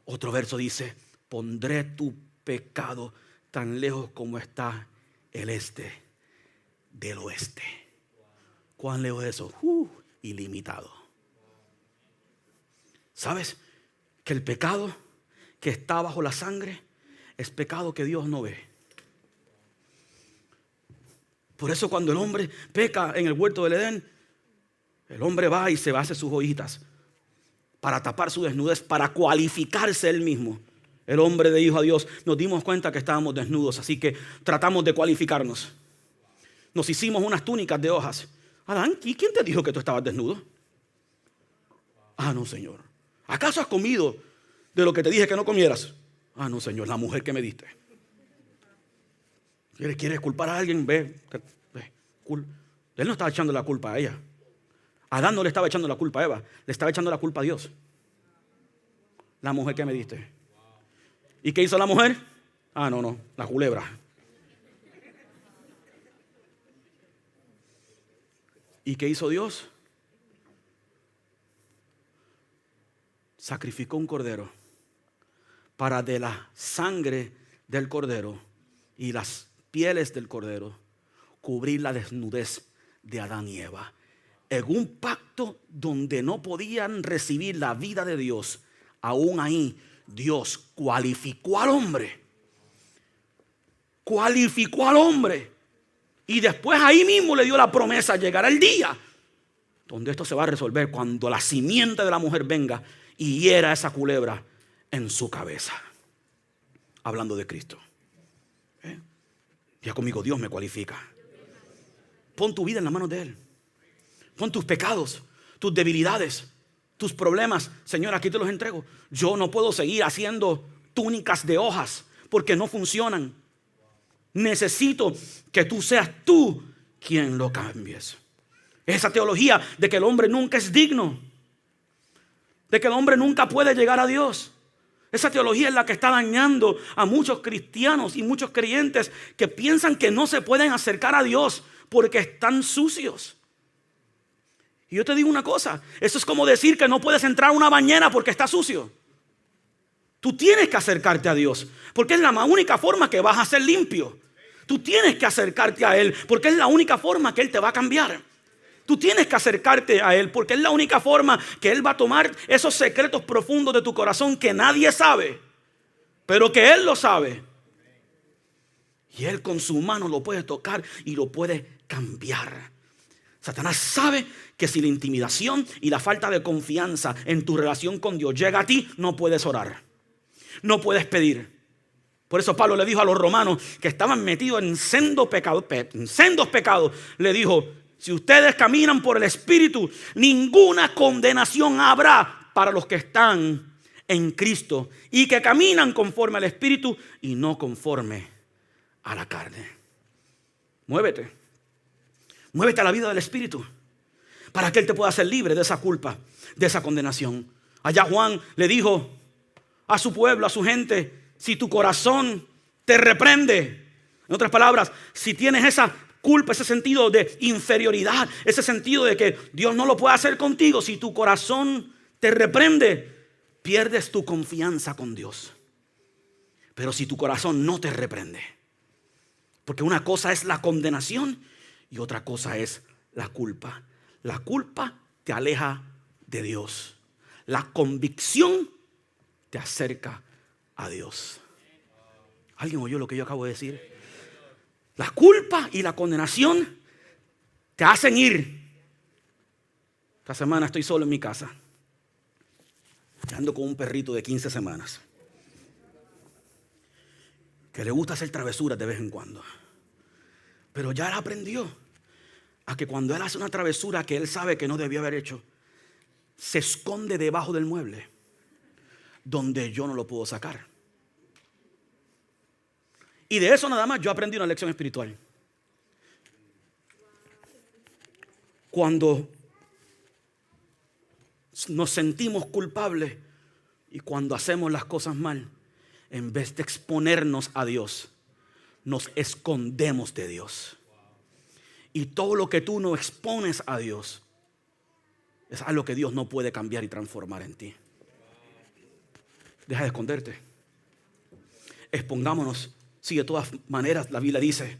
Otro verso dice, pondré tu pecado tan lejos como está el este del oeste. ¿Cuán lejos es eso? Ilimitado. ¿Sabes? Que el pecado que está bajo la sangre es pecado que Dios no ve. Por eso cuando el hombre peca en el huerto del Edén, el hombre va y se hace sus joyitas para tapar su desnudez, para cualificarse él mismo. El hombre le dijo a Dios, nos dimos cuenta que estábamos desnudos, así que tratamos de cualificarnos. Nos hicimos unas túnicas de hojas. Adán, ¿y quién te dijo que tú estabas desnudo? Ah, no, Señor. ¿Acaso has comido de lo que te dije que no comieras? Ah, no, Señor, la mujer que me diste. ¿Quieres culpar a alguien? Ve. Él no estaba echando la culpa a ella. Adán no le estaba echando la culpa a Eva, le estaba echando la culpa a Dios. La mujer que me diste. ¿Y qué hizo la mujer? Ah, no, la culebra. ¿Y qué hizo Dios? Sacrificó un cordero para de la sangre del cordero y las pieles del cordero cubrir la desnudez de Adán y Eva. En un pacto donde no podían recibir la vida de Dios, aún ahí Dios cualificó al hombre. Cualificó al hombre. Y después ahí mismo le dio la promesa, llegará el día donde esto se va a resolver cuando la simiente de la mujer venga y hiera esa culebra en su cabeza. Hablando de Cristo. Ya conmigo, Dios me cualifica. Pon tu vida en las manos de Él. Pon tus pecados, tus debilidades, tus problemas. Señor, aquí te los entrego. Yo no puedo seguir haciendo túnicas de hojas porque no funcionan. Necesito que tú seas tú quien lo cambies. Esa teología de que el hombre nunca es digno, de que el hombre nunca puede llegar a Dios. Esa teología es la que está dañando a muchos cristianos y muchos creyentes que piensan que no se pueden acercar a Dios porque están sucios. Y yo te digo una cosa, eso es como decir que no puedes entrar a una bañera porque está sucio. Tú tienes que acercarte a Dios porque es la única forma que vas a ser limpio. Tú tienes que acercarte a Él porque es la única forma que Él te va a cambiar. Tú tienes que acercarte a Él porque es la única forma que Él va a tomar esos secretos profundos de tu corazón que nadie sabe, pero que Él lo sabe. Y Él con su mano lo puede tocar y lo puede cambiar. Satanás sabe que si la intimidación y la falta de confianza en tu relación con Dios llega a ti, no puedes orar, no puedes pedir. Por eso Pablo le dijo a los romanos que estaban metidos en sendos pecados, le dijo: si ustedes caminan por el Espíritu, ninguna condenación habrá para los que están en Cristo y que caminan conforme al Espíritu y no conforme a la carne. Muévete a la vida del Espíritu para que Él te pueda hacer libre de esa culpa, de esa condenación. Allá Juan le dijo a su pueblo, a su gente: si tu corazón te reprende, en otras palabras, si tienes esa culpa, ese sentido de inferioridad, ese sentido de que Dios no lo puede hacer contigo, si tu corazón te reprende, pierdes tu confianza con Dios. Pero si tu corazón no te reprende, porque una cosa es la condenación y otra cosa es la culpa. La culpa te aleja de Dios. La convicción te acerca a Dios. ¿Alguien oyó lo que yo acabo de decir? La culpa y la condenación te hacen ir. Esta semana estoy solo en mi casa. Ando con un perrito de 15 semanas que le gusta hacer travesuras de vez en cuando. Pero ya él aprendió a que cuando él hace una travesura que él sabe que no debió haber hecho, se esconde debajo del mueble donde yo no lo puedo sacar. Y de eso nada más yo aprendí una lección espiritual. Cuando nos sentimos culpables y cuando hacemos las cosas mal, en vez de exponernos a Dios, nos escondemos de Dios. Y todo lo que tú no expones a Dios es algo que Dios no puede cambiar y transformar en ti. Deja de esconderte. Expongámonos. Sí, de todas maneras la Biblia dice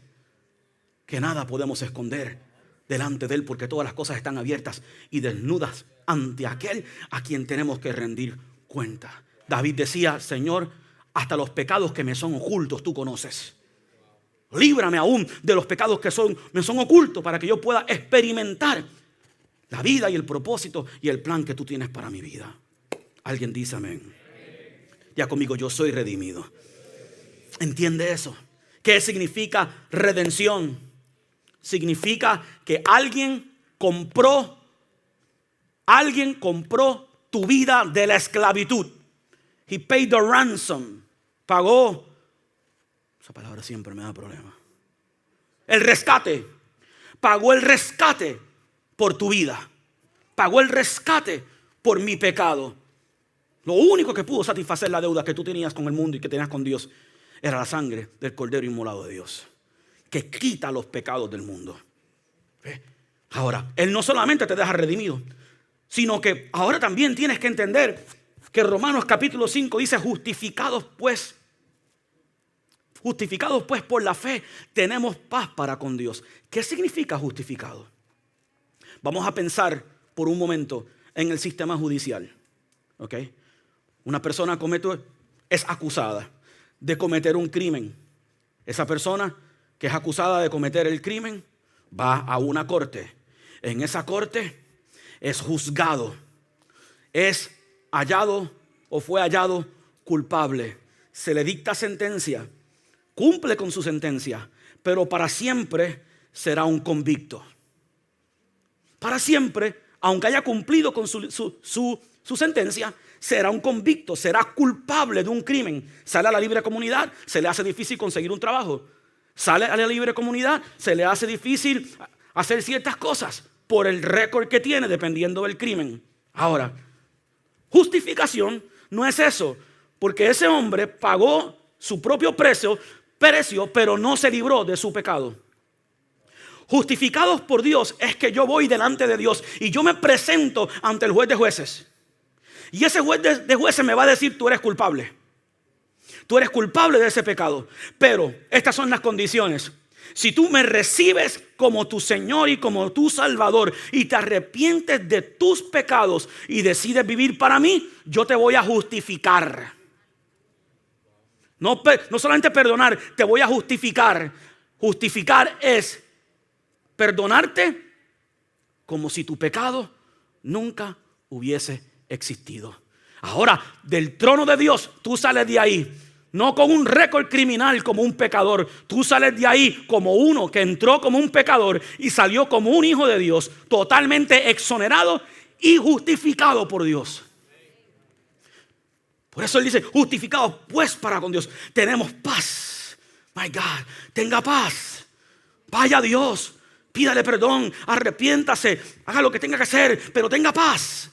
que nada podemos esconder delante de Él, porque todas las cosas están abiertas y desnudas ante aquel a quien tenemos que rendir cuenta. David decía: Señor, hasta los pecados que me son ocultos tú conoces. Líbrame aún de los pecados que me son ocultos, para que yo pueda experimentar la vida y el propósito y el plan que tú tienes para mi vida. Alguien dice amén. Ya conmigo: yo soy redimido. ¿Entiende eso? ¿Qué significa redención? Significa que alguien compró tu vida de la esclavitud. He paid the ransom. Pagó. Esa palabra siempre me da problema. El rescate. Pagó el rescate por tu vida. Pagó el rescate por mi pecado. Lo único que pudo satisfacer la deuda que tú tenías con el mundo y que tenías con Dios era la sangre del Cordero inmolado de Dios, que quita los pecados del mundo. Ahora, Él no solamente te deja redimido, sino que ahora también tienes que entender que Romanos capítulo 5 dice: justificados pues por la fe tenemos paz para con Dios. ¿Qué significa justificado? Vamos a pensar por un momento en el sistema judicial. ¿Okay? Una persona es acusada de cometer un crimen. Esa persona que es acusada de cometer el crimen va a una corte. En esa corte es juzgado, es hallado o fue hallado culpable. Se le dicta sentencia, cumple con su sentencia, pero para siempre será un convicto. Para siempre, aunque haya cumplido con su sentencia, será un convicto, será culpable de un crimen. Sale a la libre comunidad, se le hace difícil conseguir un trabajo. Sale a la libre comunidad, se le hace difícil hacer ciertas cosas por el récord que tiene dependiendo del crimen. Ahora, justificación no es eso, porque ese hombre pagó su propio precio, pero no se libró de su pecado. Justificados por Dios es que yo voy delante de Dios y yo me presento ante el juez de jueces. Y ese juez de jueces me va a decir: tú eres culpable. Tú eres culpable de ese pecado. Pero estas son las condiciones. Si tú me recibes como tu Señor y como tu Salvador y te arrepientes de tus pecados y decides vivir para mí, yo te voy a justificar. No solamente perdonar, te voy a justificar. Justificar es perdonarte como si tu pecado nunca hubiese existido. Ahora, del trono de Dios, tú sales de ahí, no con un récord criminal como un pecador. Tú sales de ahí como uno que entró como un pecador y salió como un hijo de Dios, totalmente exonerado y justificado por Dios. Por eso él dice, justificados pues para con Dios, tenemos paz. My God, tenga paz. Vaya a Dios, pídale perdón, arrepiéntase, haga lo que tenga que hacer, pero tenga paz.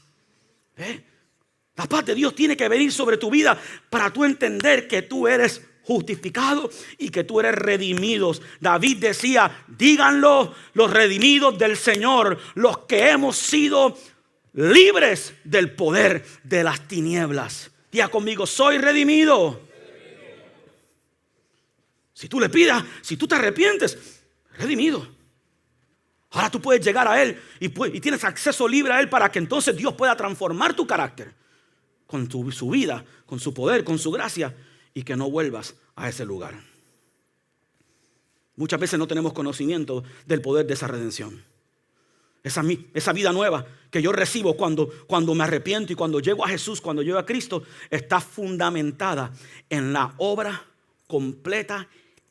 La paz de Dios tiene que venir sobre tu vida para tú entender que tú eres justificado y que tú eres redimido. David decía, díganlo los redimidos del Señor, los que hemos sido libres del poder de las tinieblas. Diga conmigo, soy redimido. Si tú le pidas, si tú te arrepientes, redimido. Ahora tú puedes llegar a Él y tienes acceso libre a Él para que entonces Dios pueda transformar tu carácter con su vida, con su poder, con su gracia, y que no vuelvas a ese lugar. Muchas veces no tenemos conocimiento del poder de esa redención. Esa vida nueva que yo recibo cuando me arrepiento y cuando llego a Jesús, cuando llego a Cristo, está fundamentada en la obra completa,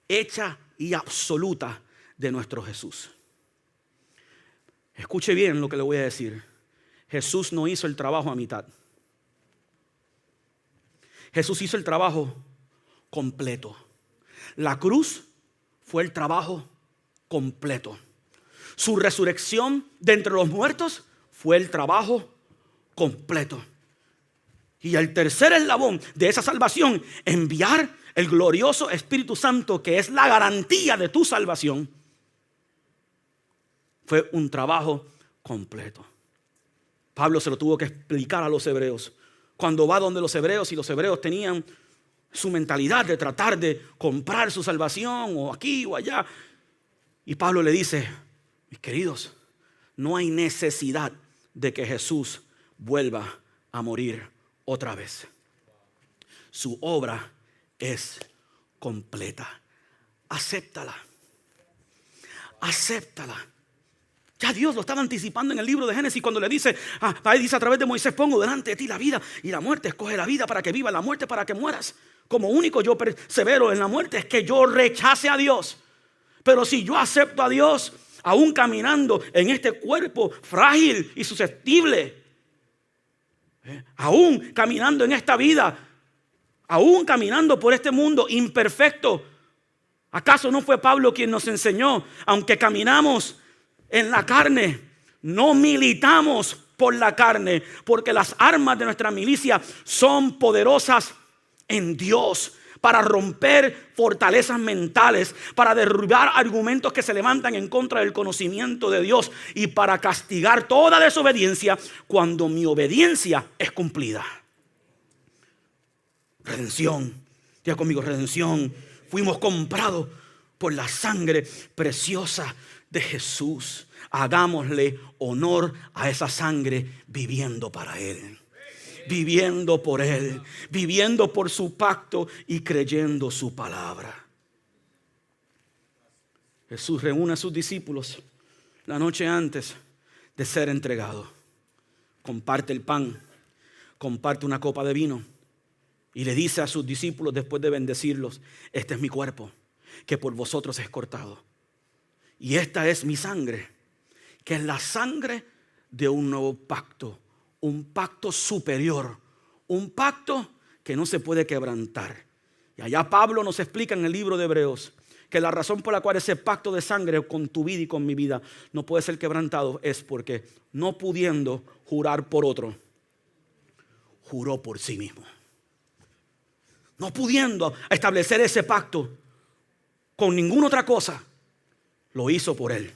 hecha y absoluta de nuestro Jesús. Escuche bien lo que le voy a decir. Jesús no hizo el trabajo a mitad. Jesús hizo el trabajo completo. La cruz fue el trabajo completo. Su resurrección de entre los muertos fue el trabajo completo. Y el tercer eslabón de esa salvación, enviar el glorioso Espíritu Santo, que es la garantía de tu salvación, fue un trabajo completo. Pablo se lo tuvo que explicar a los hebreos. Cuando va donde los hebreos, y los hebreos tenían su mentalidad de tratar de comprar su salvación, o aquí o allá. Y Pablo le dice, mis queridos, no hay necesidad de que Jesús vuelva a morir otra vez. Su obra es completa. Acéptala. Acéptala. Ya Dios lo estaba anticipando en el libro de Génesis cuando le dice, dice a través de Moisés, pongo delante de ti la vida y la muerte. Escoge la vida para que vivas, la muerte para que mueras. Como único yo persevero en la muerte es que yo rechace a Dios. Pero si yo acepto a Dios, aún caminando en este cuerpo frágil y susceptible, aún caminando en esta vida, aún caminando por este mundo imperfecto, ¿acaso no fue Pablo quien nos enseñó? Aunque caminamos en la carne, no militamos por la carne, porque las armas de nuestra milicia son poderosas en Dios para romper fortalezas mentales, para derribar argumentos que se levantan en contra del conocimiento de Dios y para castigar toda desobediencia cuando mi obediencia es cumplida. Redención, diga conmigo, redención. Fuimos comprados por la sangre preciosa de Jesús. Hagámosle honor a esa sangre viviendo para Él, viviendo por Él, viviendo por su pacto y creyendo su palabra. Jesús reúne a sus discípulos la noche antes de ser entregado. Comparte el pan, comparte una copa de vino y le dice a sus discípulos después de bendecirlos, este es mi cuerpo que por vosotros es cortado. Y esta es mi sangre, que es la sangre de un nuevo pacto, un pacto superior, un pacto que no se puede quebrantar. Y allá Pablo nos explica en el libro de Hebreos que la razón por la cual ese pacto de sangre con tu vida y con mi vida no puede ser quebrantado es porque no pudiendo jurar por otro, juró por sí mismo. No pudiendo establecer ese pacto con ninguna otra cosa, lo hizo por Él.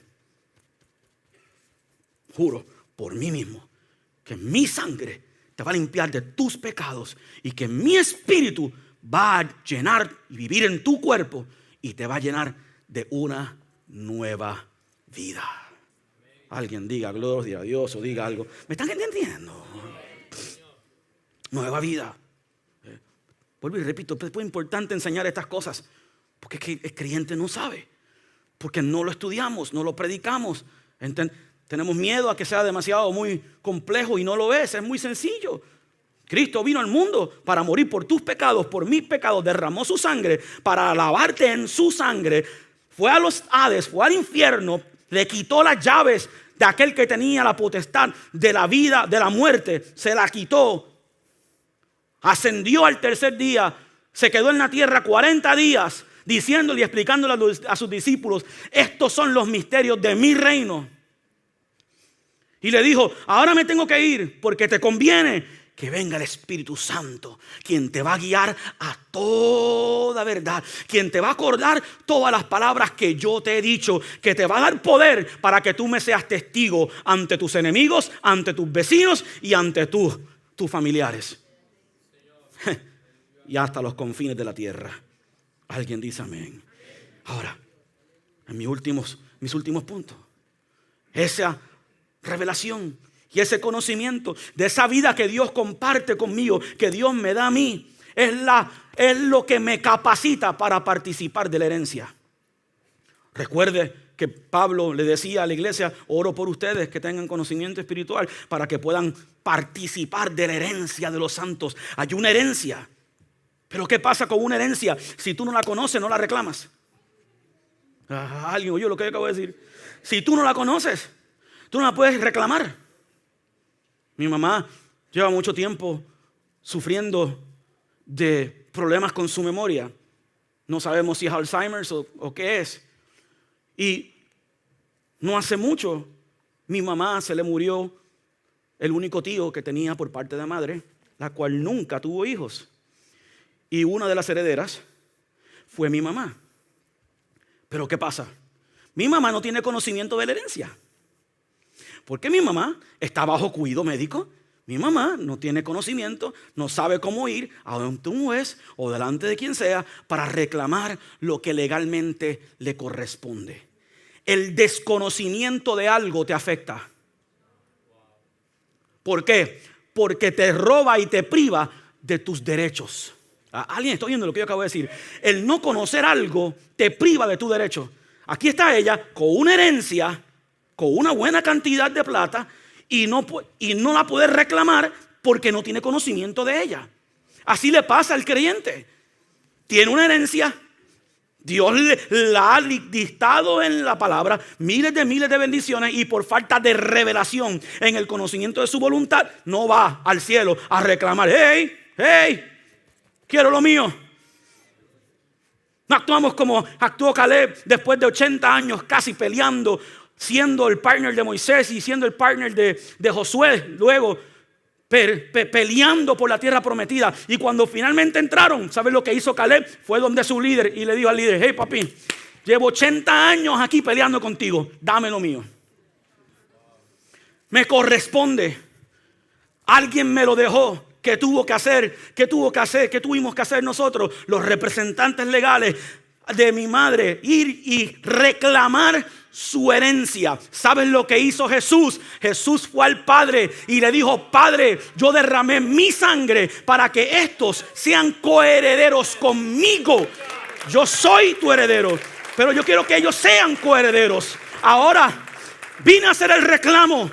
Juro por mí mismo que mi sangre te va a limpiar de tus pecados y que mi espíritu va a llenar y vivir en tu cuerpo y te va a llenar de una nueva vida. Alguien diga gloria a Dios o diga algo. ¿Me están entendiendo? Nueva vida. Vuelvo y repito, es muy importante enseñar estas cosas, porque es que el creyente no sabe, porque no lo estudiamos, no lo predicamos. Tenemos miedo a que sea demasiado muy complejo y no lo es muy sencillo. Cristo vino al mundo para morir por tus pecados, por mis pecados, derramó su sangre para lavarte en su sangre. Fue a los Hades, fue al infierno, le quitó las llaves de aquel que tenía la potestad de la vida, de la muerte, se la quitó. Ascendió al tercer día, se quedó en la tierra 40 días diciéndole y explicándole a sus discípulos: estos son los misterios de mi reino. Y le dijo: ahora me tengo que ir porque te conviene que venga el Espíritu Santo, quien te va a guiar a toda verdad, quien te va a acordar todas las palabras que yo te he dicho, que te va a dar poder para que tú me seas testigo ante tus enemigos, ante tus vecinos y ante tus familiares. Y hasta los confines de la tierra. Alguien dice amén. Ahora, en mis últimos puntos, esa revelación y ese conocimiento de esa vida que Dios comparte conmigo, que Dios me da a mí, es lo que me capacita para participar de la herencia. Recuerde que Pablo le decía a la iglesia: oro por ustedes que tengan conocimiento espiritual para que puedan participar de la herencia de los santos. Hay una herencia. Pero ¿qué pasa con una herencia? Si tú no la conoces, no la reclamas. Alguien oyó lo que yo acabo de decir. Si tú no la conoces, tú no la puedes reclamar. Mi mamá lleva mucho tiempo sufriendo de problemas con su memoria. No sabemos si es Alzheimer's o qué es. Y no hace mucho, mi mamá se le murió el único tío que tenía por parte de madre, la cual nunca tuvo hijos. Y una de las herederas fue mi mamá. Pero ¿qué pasa? Mi mamá no tiene conocimiento de la herencia, porque mi mamá está bajo cuidado médico. Mi mamá no tiene conocimiento, no sabe cómo ir a donde un juez o delante de quien sea para reclamar lo que legalmente le corresponde. El desconocimiento de algo te afecta. ¿Por qué? Porque te roba y te priva de tus derechos. ¿Alguien está oyendo lo que yo acabo de decir? El no conocer algo te priva de tu derecho. Aquí está ella con una herencia, con una buena cantidad de plata, y no la puede reclamar porque no tiene conocimiento de ella. Así le pasa al creyente. Tiene una herencia, Dios la ha dictado en la palabra, miles de bendiciones, y por falta de revelación en el conocimiento de su voluntad, no va al cielo a reclamar: hey, quiero lo mío. No actuamos como actuó Caleb después de 80 años casi peleando, siendo el partner de Moisés y siendo el partner de Josué, luego peleando por la tierra prometida. Y cuando finalmente entraron, ¿sabes lo que hizo Caleb? Fue donde su líder y le dijo al líder: hey papi, llevo 80 años aquí peleando contigo, dame lo mío. Me corresponde. Alguien me lo dejó. ¿Qué tuvo que hacer? ¿Qué tuvimos que hacer nosotros, los representantes legales de mi madre? Ir y reclamar su herencia. ¿Sabes lo que hizo Jesús? Jesús fue al Padre y le dijo: Padre, yo derramé mi sangre para que estos sean coherederos conmigo. Yo soy tu heredero, pero yo quiero que ellos sean coherederos. Ahora vine a hacer el reclamo.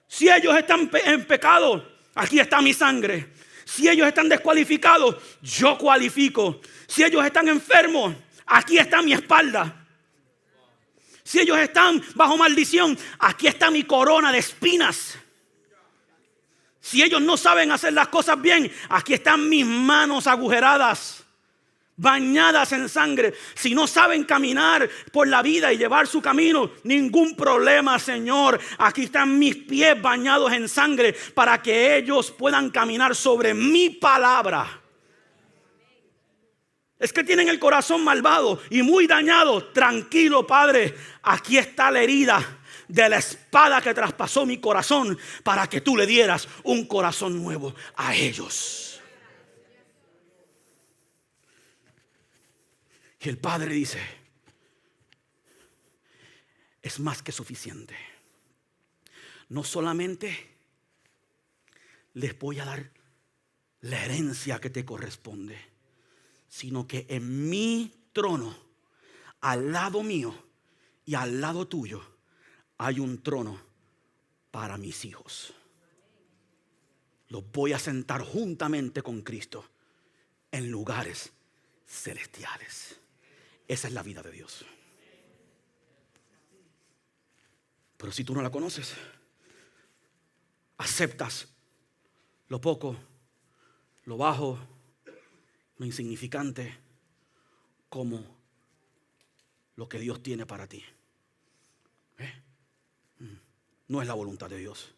Si ellos están en pecado, aquí está mi sangre. Si ellos están descualificados, yo cualifico. Si ellos están enfermos, aquí está mi espalda. Si ellos están bajo maldición, aquí está mi corona de espinas. Si ellos no saben hacer las cosas bien, aquí están mis manos agujeradas, bañadas en sangre. Si no saben caminar por la vida y llevar su camino, ningún problema, Señor. Aquí están mis pies bañados en sangre para que ellos puedan caminar sobre mi palabra. Es que tienen el corazón malvado y muy dañado. Tranquilo, Padre, aquí está la herida de la espada que traspasó mi corazón para que tú le dieras un corazón nuevo a ellos. Y el Padre dice: es más que suficiente. No solamente les voy a dar la herencia que te corresponde, sino que en mi trono, al lado mío y al lado tuyo, hay un trono para mis hijos. Los voy a sentar juntamente con Cristo en lugares celestiales. Esa es la vida de Dios. Pero si tú no la conoces, aceptas lo poco, lo bajo, lo insignificante como lo que Dios tiene para ti. No es la voluntad de Dios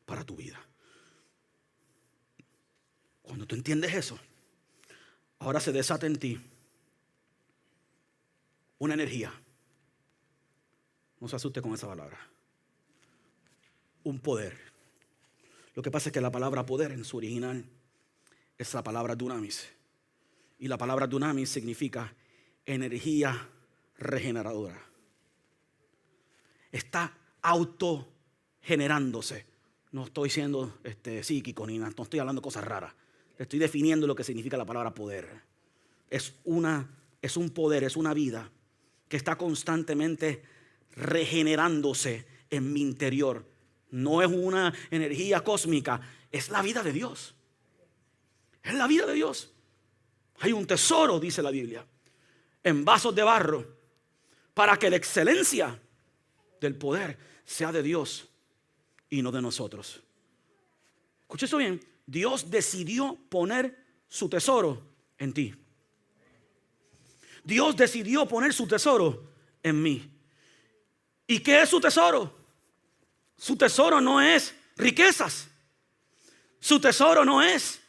para tu vida. Cuando tú entiendes eso, ahora se desata en ti una energía. No se asuste con esa palabra. Un poder. Lo que pasa es que la palabra poder en su original es la palabra dunamis. Y la palabra dunamis significa energía regeneradora. Está autogenerándose. No estoy siendo psíquico ni nada, no estoy hablando de cosas raras. Estoy definiendo lo que significa la palabra poder. Es un poder, es una vida que está constantemente regenerándose en mi interior. No es una energía cósmica, es la vida de Dios. Es la vida de Dios. Hay un tesoro, dice la Biblia, en vasos de barro, para que la excelencia del poder sea de Dios y no de nosotros. Escuche esto bien. Dios decidió poner su tesoro en ti. Dios decidió poner su tesoro en mí. ¿Y qué es su tesoro? Su tesoro no es riquezas. Su tesoro no es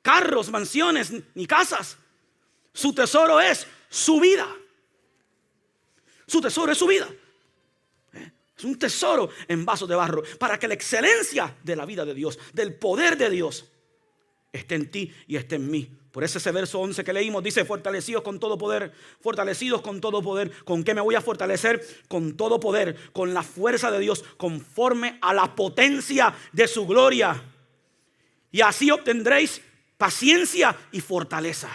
carros, mansiones ni casas. Su tesoro es su vida. Su tesoro es su vida. Es un tesoro en vasos de barro para que la excelencia de la vida de Dios, del poder de Dios, esté en ti y esté en mí. Por eso ese verso 11 que leímos dice: fortalecidos con todo poder. Fortalecidos con todo poder. ¿Con qué me voy a fortalecer? Con todo poder, con la fuerza de Dios, conforme a la potencia de su gloria. Y así obtendréis paciencia y fortaleza.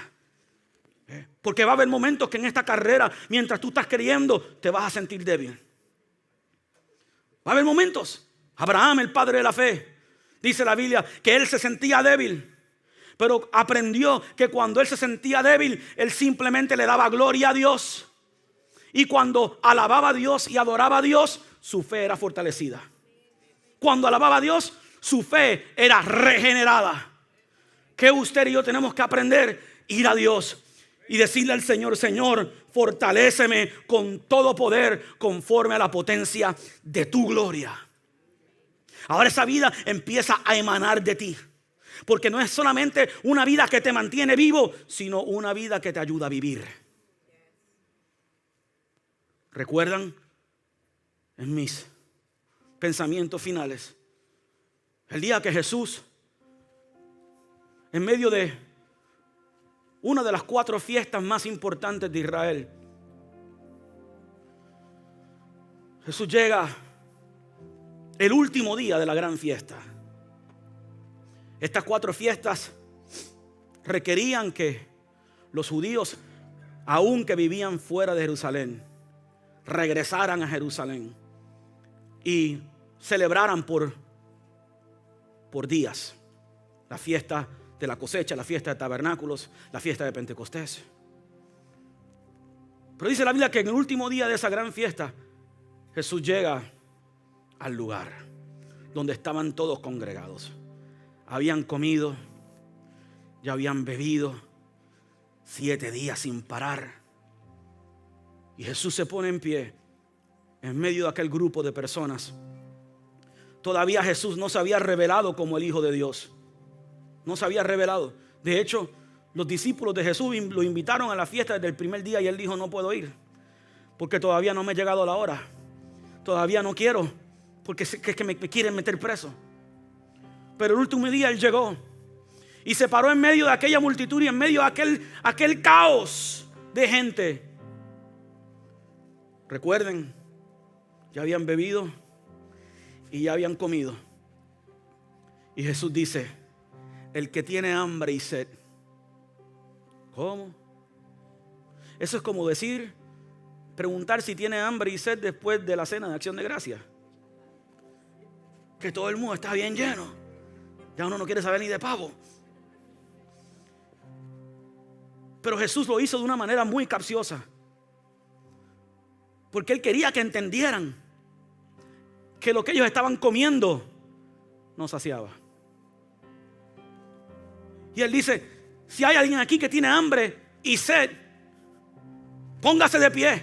Porque va a haber momentos que en esta carrera, mientras tú estás creyendo, te vas a sentir débil. Va a haber momentos. Abraham, el padre de la fe, dice la Biblia que él se sentía débil, pero aprendió que cuando él se sentía débil, él simplemente le daba gloria a Dios. Y cuando alababa a Dios y adoraba a Dios, su fe era fortalecida. Cuando alababa a Dios, su fe era regenerada. Que usted y yo tenemos que aprender: ir a Dios y decirle al Señor: Señor, fortaléceme con todo poder conforme a la potencia de tu gloria. Ahora esa vida empieza a emanar de ti, porque no es solamente una vida que te mantiene vivo, sino una vida que te ayuda a vivir. ¿Recuerdan? En mis pensamientos finales, el día que Jesús, en medio de una de las 4 fiestas más importantes de Israel, Jesús llega el último día de la gran fiesta. Estas 4 fiestas requerían que los judíos, aun que vivían fuera de Jerusalén, regresaran a Jerusalén y celebraran por días la fiesta de la cosecha, la fiesta de tabernáculos, la fiesta de Pentecostés. Pero dice la Biblia que en el último día de esa gran fiesta, Jesús llega al lugar donde estaban todos congregados. Habían comido, ya habían bebido 7 días sin parar. Y Jesús se pone en pie en medio de aquel grupo de personas. Todavía Jesús no se había revelado como el Hijo de Dios. No se había revelado. De hecho, los discípulos de Jesús lo invitaron a la fiesta desde el primer día y él dijo: no puedo ir porque todavía no me ha llegado la hora. Todavía no quiero porque es que me quieren meter preso. Pero el último día él llegó Y se paró en medio de aquella multitud y en medio de aquel caos de gente. Recuerden, ya habían bebido y ya habían comido. Y Jesús dice: el que tiene hambre y sed. ¿Cómo? Eso es como preguntar si tiene hambre y sed después de la cena de Acción de Gracias. Que todo el mundo está bien lleno. Ya uno no quiere saber ni de pavo. Pero Jesús lo hizo de una manera muy capciosa. Porque Él quería que entendieran que lo que ellos estaban comiendo no saciaba. Y Él dice: si hay alguien aquí que tiene hambre y sed, póngase de pie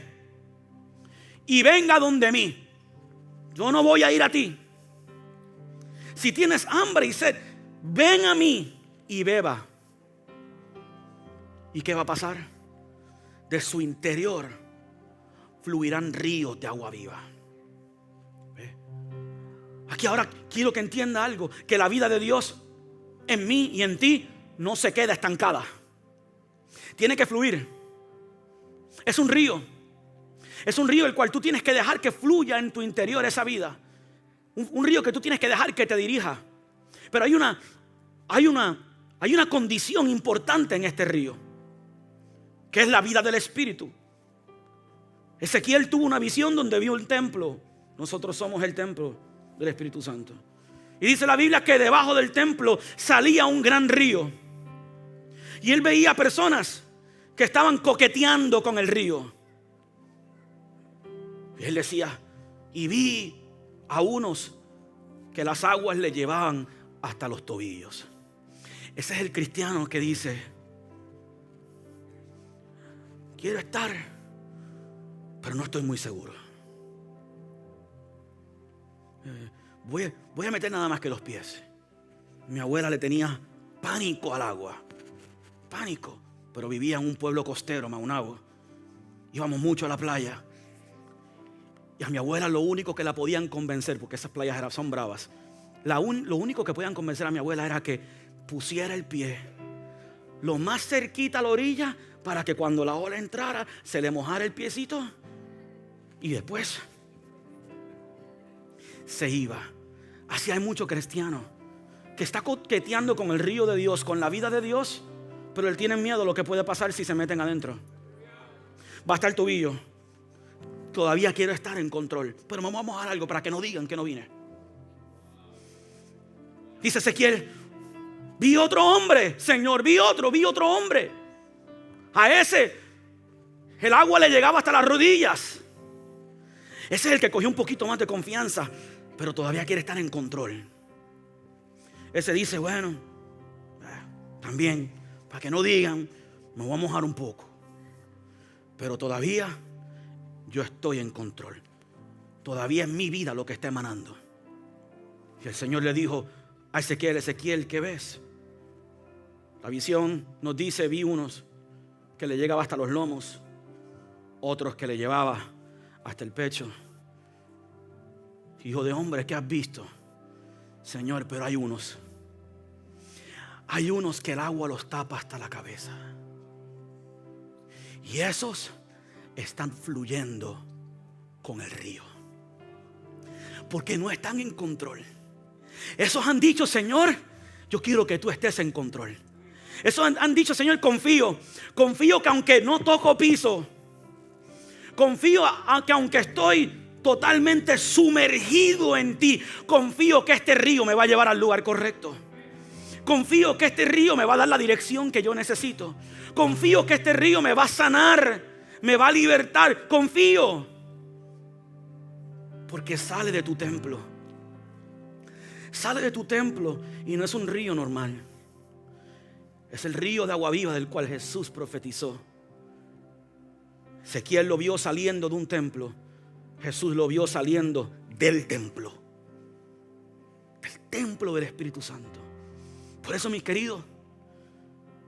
y venga donde mí. Yo no voy a ir a ti. Si tienes hambre y sed, ven a mí y beba. ¿Y qué va a pasar? De su interior fluirán ríos de agua viva. Aquí ahora quiero que entienda algo: que la vida de Dios en mí y en ti no se queda estancada. Tiene que fluir. Es un río. Es un río el cual tú tienes que dejar que fluya en tu interior esa vida. Un río que tú tienes que dejar que te dirija. Pero hay una condición importante en este río, que es la vida del Espíritu. Ezequiel tuvo una visión donde vio un templo. Nosotros somos el templo del Espíritu Santo. Y dice la Biblia que debajo del templo salía un gran río. Y él veía personas que estaban coqueteando con el río. Y él decía: y vi a unos que las aguas le llevaban hasta los tobillos. Ese es el cristiano que dice: quiero estar, pero no estoy muy seguro. Voy a meter nada más que los pies. Mi abuela le tenía pánico al agua. Pánico. Pero vivía en un pueblo costero, Maunabo. Íbamos mucho a la playa. Y a mi abuela lo único que la podían convencer, porque esas playas son bravas, lo único que podían convencer a mi abuela era que pusiera el pie lo más cerquita a la orilla, para que cuando la ola entrara se le mojara el piecito y después se iba. Así hay muchos cristianos que está coqueteando con el río de Dios, con la vida de Dios, pero él tiene miedo a lo que puede pasar si se meten adentro. Va hasta el tobillo. Todavía quiero estar en control, pero me vamos a dar algo para que no digan que no vine. Dice Ezequiel: vi otro hombre, Señor, vi otro hombre. A ese el agua le llegaba hasta las rodillas. Ese es el que cogió un poquito más de confianza, pero todavía quiere estar en control. Ese dice: bueno, también, para que no digan, me voy a mojar un poco, pero todavía yo estoy en control. Todavía es mi vida lo que está emanando. Y el Señor le dijo a Ezequiel: Ezequiel, ¿qué ves? La visión nos dice: vi unos que le llegaba hasta los lomos, otros que le llevaba hasta el pecho. Hijo de hombre, ¿qué has visto? Señor, pero hay unos que el agua los tapa hasta la cabeza. Y esos están fluyendo con el río, porque no están en control. Esos han dicho: Señor, yo quiero que tú estés en control. Esos han dicho: Señor, confío que aunque no toco piso, confío que aunque estoy totalmente sumergido en ti, confío que este río me va a llevar al lugar correcto. Confío que este río me va a dar la dirección que yo necesito. Confío que este río me va a sanar, me va a libertar. Confío, porque sale de tu templo. Sale de tu templo y no es un río normal. Es el río de agua viva del cual Jesús profetizó. Ezequiel lo vio saliendo de un templo. Jesús lo vio saliendo del templo. Del templo del Espíritu Santo. Por eso, mis queridos,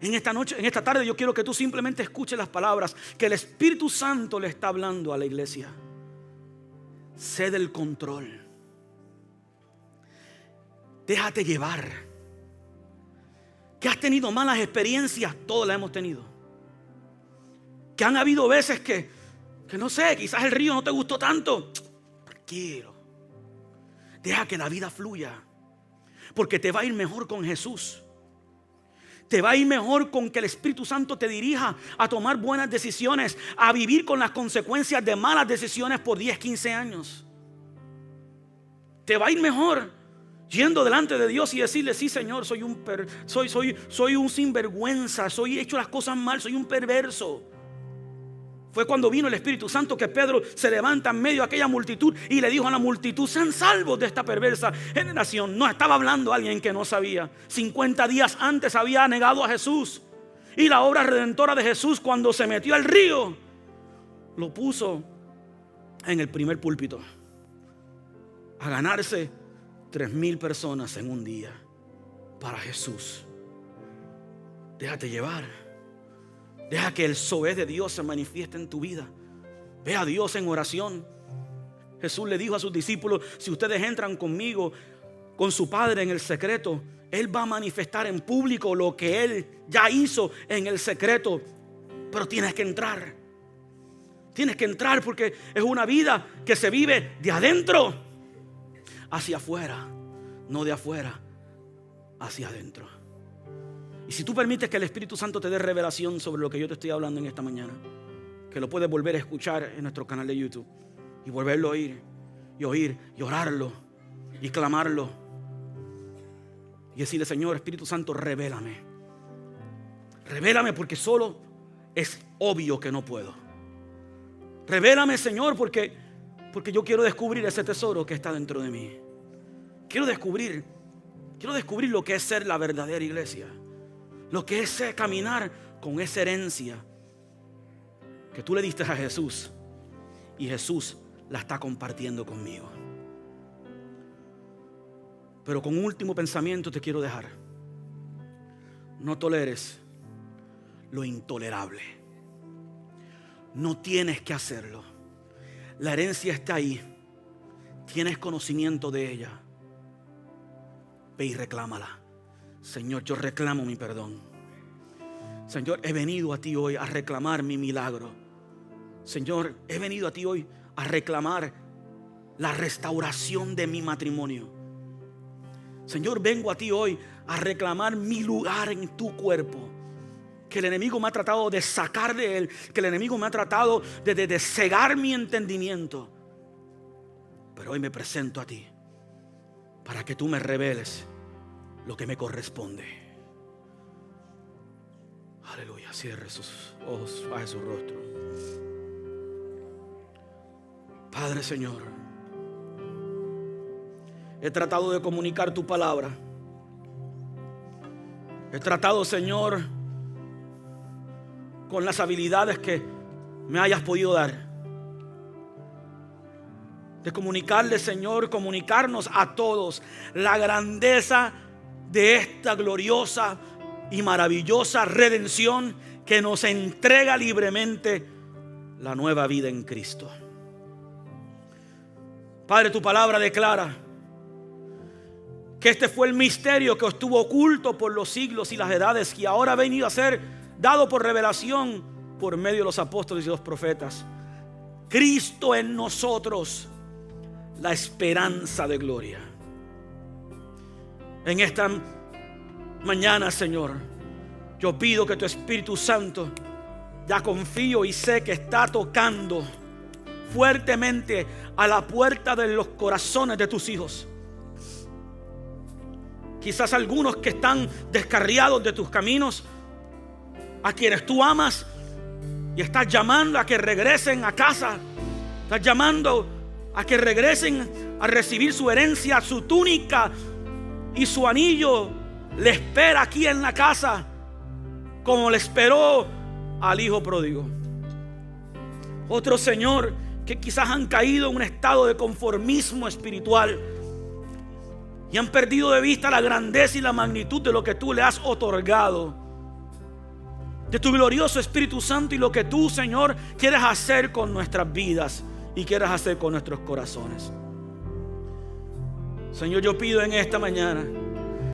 en esta tarde yo quiero que tú simplemente escuches las palabras que el Espíritu Santo le está hablando a la iglesia. Cede el control. Déjate llevar. Que has tenido malas experiencias, todas las hemos tenido. Que han habido veces que no sé, quizás el río no te gustó tanto. Tranquilo. Deja que la vida fluya. Porque te va a ir mejor con Jesús. Te va a ir mejor con que el Espíritu Santo te dirija a tomar buenas decisiones, a vivir con las consecuencias de malas decisiones por 10, 15 años. Te va a ir mejor yendo delante de Dios y decirle: sí, Señor, soy un sinvergüenza, he hecho las cosas mal, soy un perverso. Fue cuando vino el Espíritu Santo que Pedro se levanta en medio de aquella multitud y le dijo a la multitud: sean salvos de esta perversa generación. No estaba hablando alguien que no sabía. 50 días antes había negado a Jesús. Y la obra redentora de Jesús, cuando se metió al río, lo puso en el primer púlpito a ganarse 3,000 personas en un día para Jesús. Déjate llevar. Deja que el Zoé de Dios se manifieste en tu vida. Ve a Dios en oración. Jesús le dijo a sus discípulos: si ustedes entran conmigo, con su Padre en el secreto, Él va a manifestar en público lo que Él ya hizo en el secreto. Pero tienes que entrar. Tienes que entrar, porque es una vida que se vive de adentro hacia afuera, no de afuera hacia adentro. Y si tú permites que el Espíritu Santo te dé revelación sobre lo que yo te estoy hablando en esta mañana, que lo puedes volver a escuchar en nuestro canal de YouTube y volverlo a oír y orarlo y clamarlo y decirle: Señor, Espíritu Santo, revélame. Revélame, porque solo es obvio que no puedo. Revélame, Señor, porque yo quiero descubrir ese tesoro que está dentro de mí. Quiero descubrir lo que es ser la verdadera iglesia. Lo que es caminar con esa herencia que tú le diste a Jesús, y Jesús la está compartiendo conmigo. Pero con un último pensamiento te quiero dejar: no toleres lo intolerable. No tienes que hacerlo. La herencia está ahí. Tienes conocimiento de ella. Ve y reclámala. Señor, yo reclamo mi perdón. Señor, he venido a ti hoy a reclamar mi milagro. Señor, he venido a ti hoy a reclamar la restauración de mi matrimonio. Señor, vengo a ti hoy a reclamar mi lugar en tu cuerpo, que el enemigo me ha tratado de sacar de él, que el enemigo me ha tratado de cegar mi entendimiento. Pero hoy me presento a ti para que tú me reveles lo que me corresponde. Aleluya. Cierre sus ojos, baje su rostro. Padre, Señor, he tratado de comunicar tu palabra. He tratado, Señor, con las habilidades que me hayas podido dar, de comunicarle, Señor, comunicarnos a todos la grandeza de esta gloriosa y maravillosa redención que nos entrega libremente la nueva vida en Cristo. Padre, tu palabra declara que este fue el misterio que estuvo oculto por los siglos y las edades, y ahora ha venido a ser dado por revelación por medio de los apóstoles y los profetas. Cristo en nosotros, la esperanza de gloria. En esta mañana, Señor, yo pido que tu Espíritu Santo, ya confío y sé que está tocando fuertemente a la puerta de los corazones de tus hijos. Quizás algunos que están descarriados de tus caminos, a quienes tú amas, y estás llamando a que regresen a casa. Estás llamando a que regresen a recibir su herencia, su túnica y su anillo. Le espera aquí en la casa, como le esperó al hijo pródigo. Otros, Señor, que quizás han caído en un estado de conformismo espiritual y han perdido de vista la grandeza y la magnitud de lo que tú le has otorgado, de tu glorioso Espíritu Santo, y lo que tú, Señor, quieres hacer con nuestras vidas y quieres hacer con nuestros corazones. Señor, yo pido en esta mañana